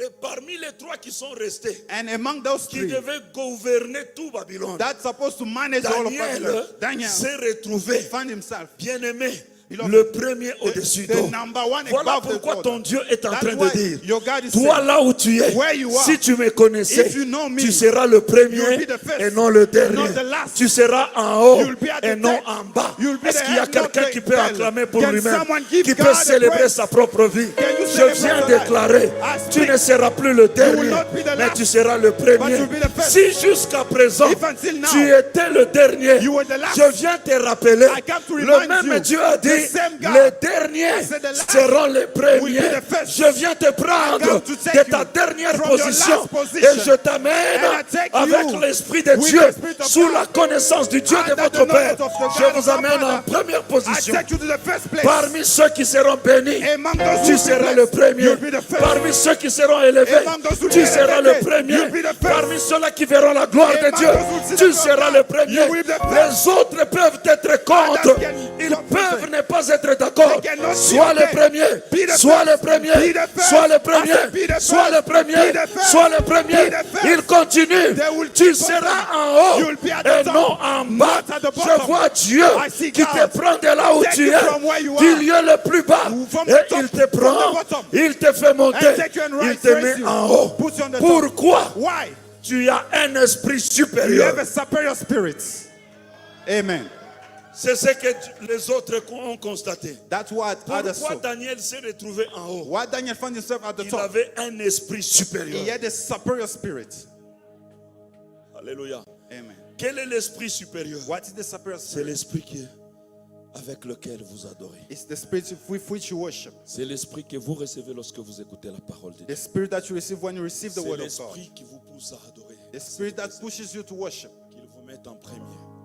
Et parmi les 3 qui sont restés,
And among those
qui
3,
devaient gouverner tout Babylone,
that's supposed to manage the whole of Babylon.
Daniel
Daniel
s'est retrouvé
found himself
bien-aimé,
Beloved,
le premier au-dessus
the
d'eux.
number one
Voilà
above the
pourquoi
God.
ton Dieu est en
That's
train de
why
dire,
your God is
toi
saying,
là où tu es,
where you are,
si tu me connaissais,
if you know me,
tu seras le premier
you'll be the first,
et non le dernier.
not the last.
Tu seras en haut
You'll be at
et
the
non
top.
en bas.
You'll be
Est-ce
the
qu'il y a
head,
quelqu'un
not
qui
the
peut
tail.
acclamer pour
Can
lui-même,
someone give
qui
God
peut
the
célébrer
praise?
sa propre vie?
Can you
Je
celebrate
viens
your life?
déclarer,
I
tu
speak.
ne seras plus le dernier,
will not be the
mais
last,
tu seras le premier.
you'll be the first.
Si jusqu'à présent,
If until now,
tu étais le dernier,
you were the last,
je viens te rappeler,
I come to
le
remind
même
you,
Dieu a dit,
the same God
les derniers
I said the last
seront les
will
premiers.
be the first.
Je viens te prendre
I come to take
de ta
you
dernière
from your
position
last position.
et je t'amène
And I take
avec
you
l'Esprit de
with
Dieu
the Spirit of
sous
God
la connaissance du Dieu de
under
votre
the
Père.
knowledge of the
Je
God
vous
of our
amène en
Father.
première
I
position.
take you to the first place.
Parmi ceux qui seront bénis,
Among those
tu
who
seras
be
le le premier.
You'll be the first.
Parmi ceux qui seront élevés,
Among those who
tu
will be
seras le
elevated,
premier.
you'll be the first.
Parmi ceux-là qui verront la gloire de
Among
Dieu,
those who will see
tu
the
seras
glory
le
of God,
premier.
you will be the first.
Les autres peuvent être contre.
Others can
Ils
not
peuvent
listen.
ne pas être d'accord.
They cannot
Sois
be
le
okay.
premier.
Be the
Sois le
first.
premier.
Be the first.
Sois le
I said, be
premier.
the
Sois le
first.
premier.
Be the first.
Sois le premier.
Be the first.
Il continue.
They will
Tu
keep
seras
on.
en haut
You'll be at the
et
top,
non en bas.
not at the
Je
bottom.
vois Dieu
I see
qui
God.
te prend de là où
Take
tu
you
es,
from where you
du
are.
lieu le plus bas,
From
et
the top,
il te
from the
prend,
bottom.
il te fait monter,
And take you and
il
raise
te met
you.
en haut.
Put you on the top.
Pourquoi?
Why?
Tu as un esprit
You
supérieur.
have a superior spirit. Amen.
C'est ce que les autres ont constaté.
That's what others
Pourquoi
saw.
Daniel s'est retrouvé en haut?
Why Daniel found himself at the
Il
top?
avait un esprit supérieur.
He had a superior spirit.
Alléluia.
Amen.
Quel est l'esprit supérieur?
What is the superior
C'est
spirit?
l'esprit avec lequel vous adorez.
It's the spirit with which you worship.
C'est l'esprit que vous recevez lorsque vous écoutez la parole de
The
Dieu.
spirit that you receive when you receive the
C'est
word of God.
l'esprit qui vous pousse à adorer.
The spirit that pushes you to worship.
Qu'il vous mette en premier.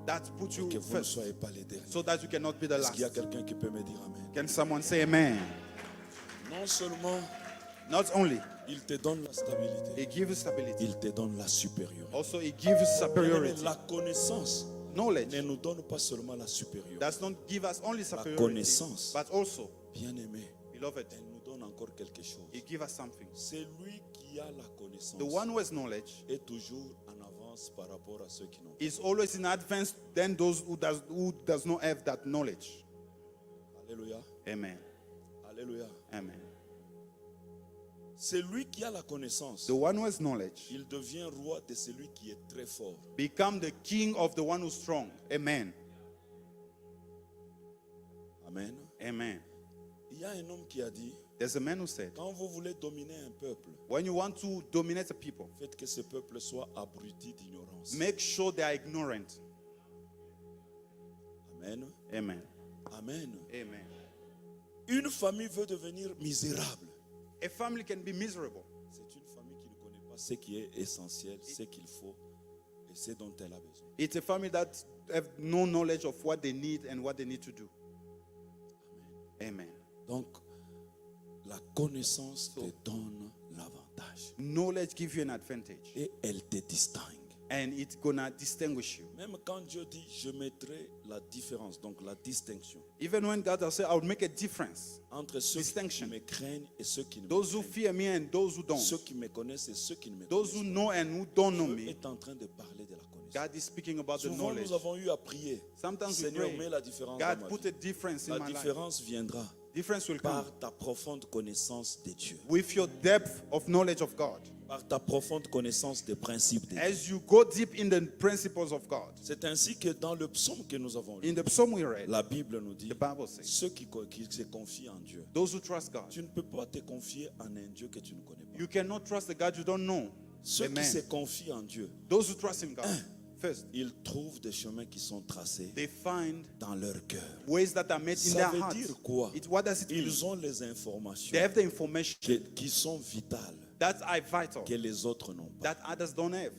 That puts you
Que vous ne
first.
soyez pas les derniers.
So that you cannot be the
Est-ce
last.
qu'il y a quelqu'un qui peut me dire Amen?
Can someone say amen?
Non seulement
Not only
il te donne la stabilité,
He gives you stability,
il te donne la supériorité.
also He gives you superiority.
La connaissance
Knowledge
ne nous donne pas seulement la supériorité.
does not give us only
La
superiority,
connaissance,
but also,
bien-aimé,
beloved,
elle nous donne encore quelque chose.
He gives us something.
C'est lui qui a la connaissance
The one who has knowledge
est toujours en avance par rapport à ceux qui n'ont pas.
is always in advance than those who does not have that knowledge.
Alléluia.
Amen.
Alléluia.
Amen.
C'est lui qui a la connaissance.
The one who has knowledge
Il devient roi de celui qui est très fort.
become the king of the one who's strong. Amen.
Amen.
Amen.
Il y a un homme qui a dit,
There's a man who said,
quand vous voulez dominer un peuple,
when you want to dominate a people,
faites que ce peuple soit abruti d'ignorance.
make sure they are ignorant.
Amen.
Amen.
Amen.
Amen.
Une famille veut devenir misérable.
A family can be miserable.
C'est une famille qui ne connaît pas ce qui est essentiel, ce qu'il faut et ce dont elle a besoin.
It's a family that have no knowledge of what they need and what they need to do. Amen.
Donc, la connaissance te donne l'avantage
Knowledge gives you an advantage,
et elle te distingue.
and it's gonna distinguish you.
Même quand Dieu dit, je mettrai la différence, donc la distinction,
Even when God has said, I will make a difference.
entre ceux qui
Distinction.
me craignent et ceux qui ne me
Those who
craignent
fear me and those who don't.
ceux qui me connaissent et ceux qui ne me
Those who
connaissent
know and who don't know
pas. Dieu
me.
est en train de parler de la connaissance.
God is speaking about the
Souvent,
knowledge.
nous avons eu à prier.
Sometimes we
Seigneur,
pray,
mets la différence dans
God,
ma
put
vie.
a difference in
La
my life.
différence viendra
Difference will come
par ta profonde connaissance de Dieu,
with your depth of knowledge of God.
par ta profonde connaissance des principes de Dieu.
As you go deep in the principles of God.
C'est ainsi que dans le psaume que nous avons lu,
In the psalm we read,
la Bible nous dit,
the Bible says,
ceux qui se confient en Dieu,
those who trust God.
tu ne peux pas te confier en un Dieu que tu ne connais pas.
You cannot trust the God you don't know.
Ceux qui
Amen.
se confient en Dieu,
Those who trust in God, first,
ils trouvent des chemins qui sont tracés
they find
dans leur cœur.
ways that are made in
Ça
their
veut
hearts.
dire quoi?
What does it mean?
Ils ont les informations
They have the information
qui sont vitales,
that are vital,
que les autres n'ont pas.
that others don't have.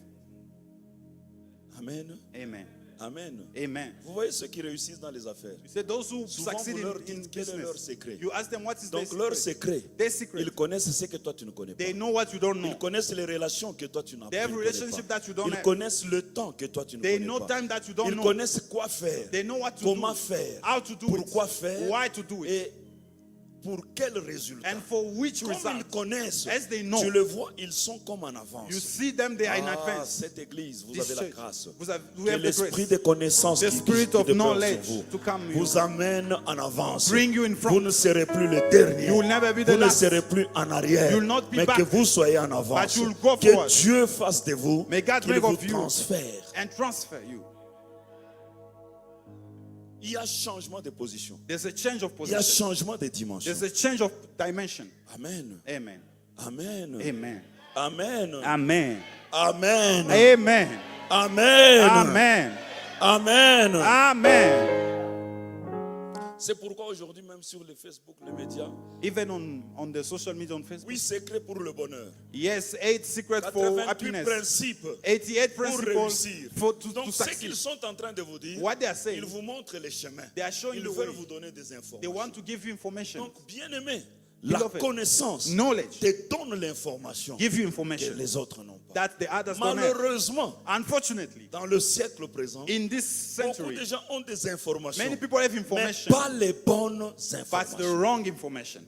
Amen.
Amen.
Amen.
Amen.
Vous voyez ceux qui réussissent dans les affaires.
You say those who
Souvent,
succeed
vous leur
in
dites quel est leur
business,
secret.
you ask them what is their
Donc leur
secret.
secret,
Their secret.
ils connaissent ce que toi tu ne connais pas.
They know what you don't know.
Ils connaissent les relations que toi tu n'as
They have
pas.
relationship that you don't
Ils
have.
connaissent le temps que toi tu ne
They
connais
know
pas.
time that you don't
Ils
know.
connaissent quoi faire,
They know what to
comment
do,
faire,
how to do
pourquoi
it,
faire,
why to do it,
et pour quel résultat.
and for which
Comme
result.
ils connaissent,
As they know.
tu le vois, ils sont comme en avance.
You see them, they are in
Ah,
advance.
cette église, vous
This
avez la
church,
grâce.
we have
Que
the
l'esprit
grace.
de connaissance
The
qui
spirit
qui
of
demeure
knowledge
sur vous
to come
vous amène en avance.
Bring you in front.
Vous ne serez plus le dernier.
You will never be the
Vous ne
last.
serez plus en arrière.
You will not be
mais
back.
que vous soyez en avance.
But you will go
Que
forward.
Dieu fasse de vous.
May God
Qu'il
make
vous
of you
transfère.
and transfer you.
Il y a changement de position.
There's a change of
Il y a
position.
changement de dimension.
There's a change of dimension.
Amen.
Amen.
Amen.
Amen.
Amen.
Amen.
Amen.
Amen.
Amen.
Amen.
Amen.
Amen.
C'est pourquoi aujourd'hui, même sur le Facebook, les médias,
Even on the social media on Facebook.
8 secrets pour le bonheur.
Yes, 8 secrets for
88
happiness.
principes
88
pour
principles
réussir.
to
Donc, ce
succeed.
qu'ils sont en train de vous dire,
What they are saying,
ils vous montrent les chemins.
they are showing
Ils
the
veulent
way.
vous donner des
They
informations.
want to give you information.
Donc, bien aimé, La
Beloved,
connaissance
knowledge
te donne l'information
give you
que
information
les autres n'ont pas.
that the others don't have.
Malheureusement,
Unfortunately,
dans le siècle présent,
in this
beaucoup
century,
de gens ont des informations,
many people have
mais
information,
pas les bonnes
but the
informations.
wrong information.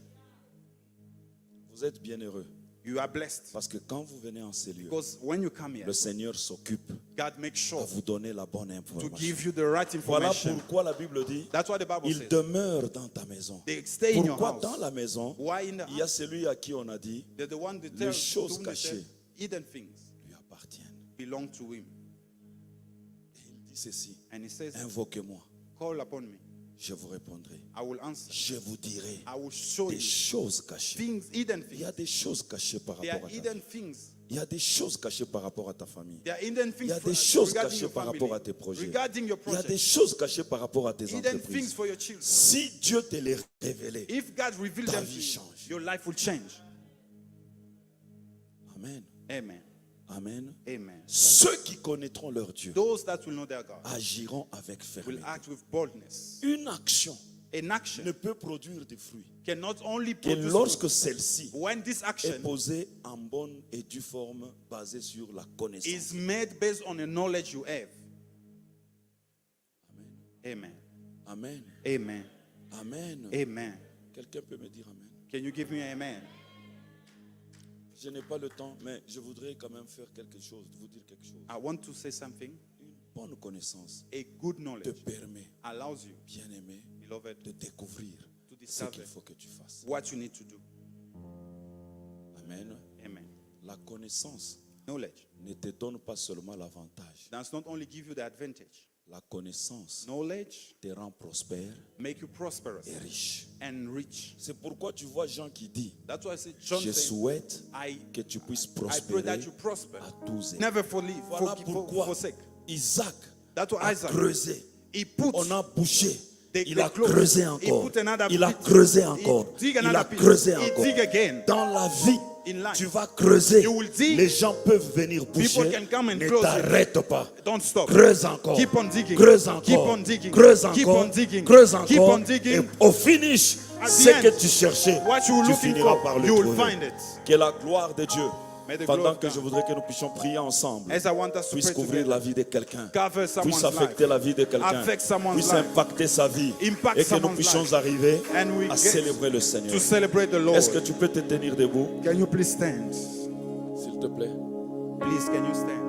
Vous êtes bien heureux
You are blessed
parce que quand vous venez en ces lieux,
because when you come here,
le Seigneur s'occupe
God makes
à
sure
vous donner la bonne
to
information.
give you the right
Voilà
information.
pourquoi la Bible dit,
That's what the Bible
il
says.
demeure dans ta maison.
They stay in your
Pourquoi
house.
dans la maison,
Why in the
il y a
house?
celui à qui on a dit,
They're the one that
les
tells
choses
to whom they
cachées
tell hidden things
lui appartiennent.
belong to him.
Et il dit ceci,
And he says,
invoquez-moi,
call upon me.
je vous répondrai.
I will answer.
Je vous dirai
I will show
des
you
choses cachées.
things, hidden
Il y a
things.
des choses cachées par
There
rapport
are
à ta
hidden
vie.
things.
Il y a des choses cachées par rapport à ta famille.
There are hidden
Il
things
y a
for-
des choses
regarding
cachées
your
par
family,
rapport à tes projets.
regarding your
Il y a des
project,
choses cachées par rapport à tes
hidden things
entreprises.
for your children.
Si Dieu te les révélait,
If God reveals
ta
them to
vie
you,
change.
your life will change.
Amen.
Amen.
Amen.
Amen.
Ceux qui connaîtront leur Dieu
Those that will know their God
agiront avec
will
fermeté.
act with boldness.
Une action
An action
ne peut produire des fruits
can not only
que
produce
lorsque
fruit,
celle-ci
when this
est
action
posée en bonne et due forme basée sur la connaissance.
is made based on the knowledge you have. Amen.
Amen.
Amen.
Amen.
Amen.
Quelqu'un peut me dire Amen?
Can you give me an amen?
Je n'ai pas le temps, mais je voudrais quand même faire quelque chose, vous dire quelque chose.
I want to say something.
Une bonne connaissance
A good
te
knowledge
permet,
allows you,
bien-aimé,
beloved,
de découvrir
to
ce
discover
qu'il faut que tu fasses.
what you need to do.
Amen.
Amen.
La connaissance
Knowledge
ne te donne pas seulement l'avantage.
does not only give you the advantage.
La connaissance
Knowledge
te rend prospère
make you prosperous
et riche.
and rich.
C'est pourquoi tu vois Jean qui dit,
That's why I say, John
je
said,
souhaite
I
que tu puisses
pray
prospérer
that you prosper.
à tous égards.
Never forleave,
Voilà pourquoi
forsake.
Isaac
That's why
a
Isaac,
creusé.
he put
On a bouché.
the
Il a
clothes.
creusé
He
encore.
put another
Il a
pit.
creusé
He
encore.
dig
Il a
another pit.
creusé
He
encore.
dig again.
Dans la vie,
In life,
tu vas creuser.
you will dig.
Les gens peuvent venir boucher.
can come and
Ne
close it.
t'arrête pas.
Don't stop.
Creuse encore.
Keep on digging.
Creuse encore.
Keep on digging.
Creuse
Keep
encore.
on digging.
Creuse
Keep
encore.
on digging.
Et au finish,
At
ce
the end,
que tu cherchais,
what you were
tu
looking
finiras
for,
par le
you will
trouver.
find it.
Que la gloire de Dieu,
May the
pendant
glory
que
of
je
God,
voudrais que nous puissions prier ensemble,
as I want us to
puisse
pray
couvrir
together,
la vie de quelqu'un,
cover
puisse
someone's
affecter
life,
la vie de quelqu'un,
affect someone's
puisse
life,
impacter sa vie,
impact
et que nous
someone's
puissions
life,
arriver
and we
à
get
célébrer le Seigneur.
to celebrate the Lord.
Est-ce que tu peux te tenir debout,
Can you please stand?
s'il te plaît?
Please, can you stand?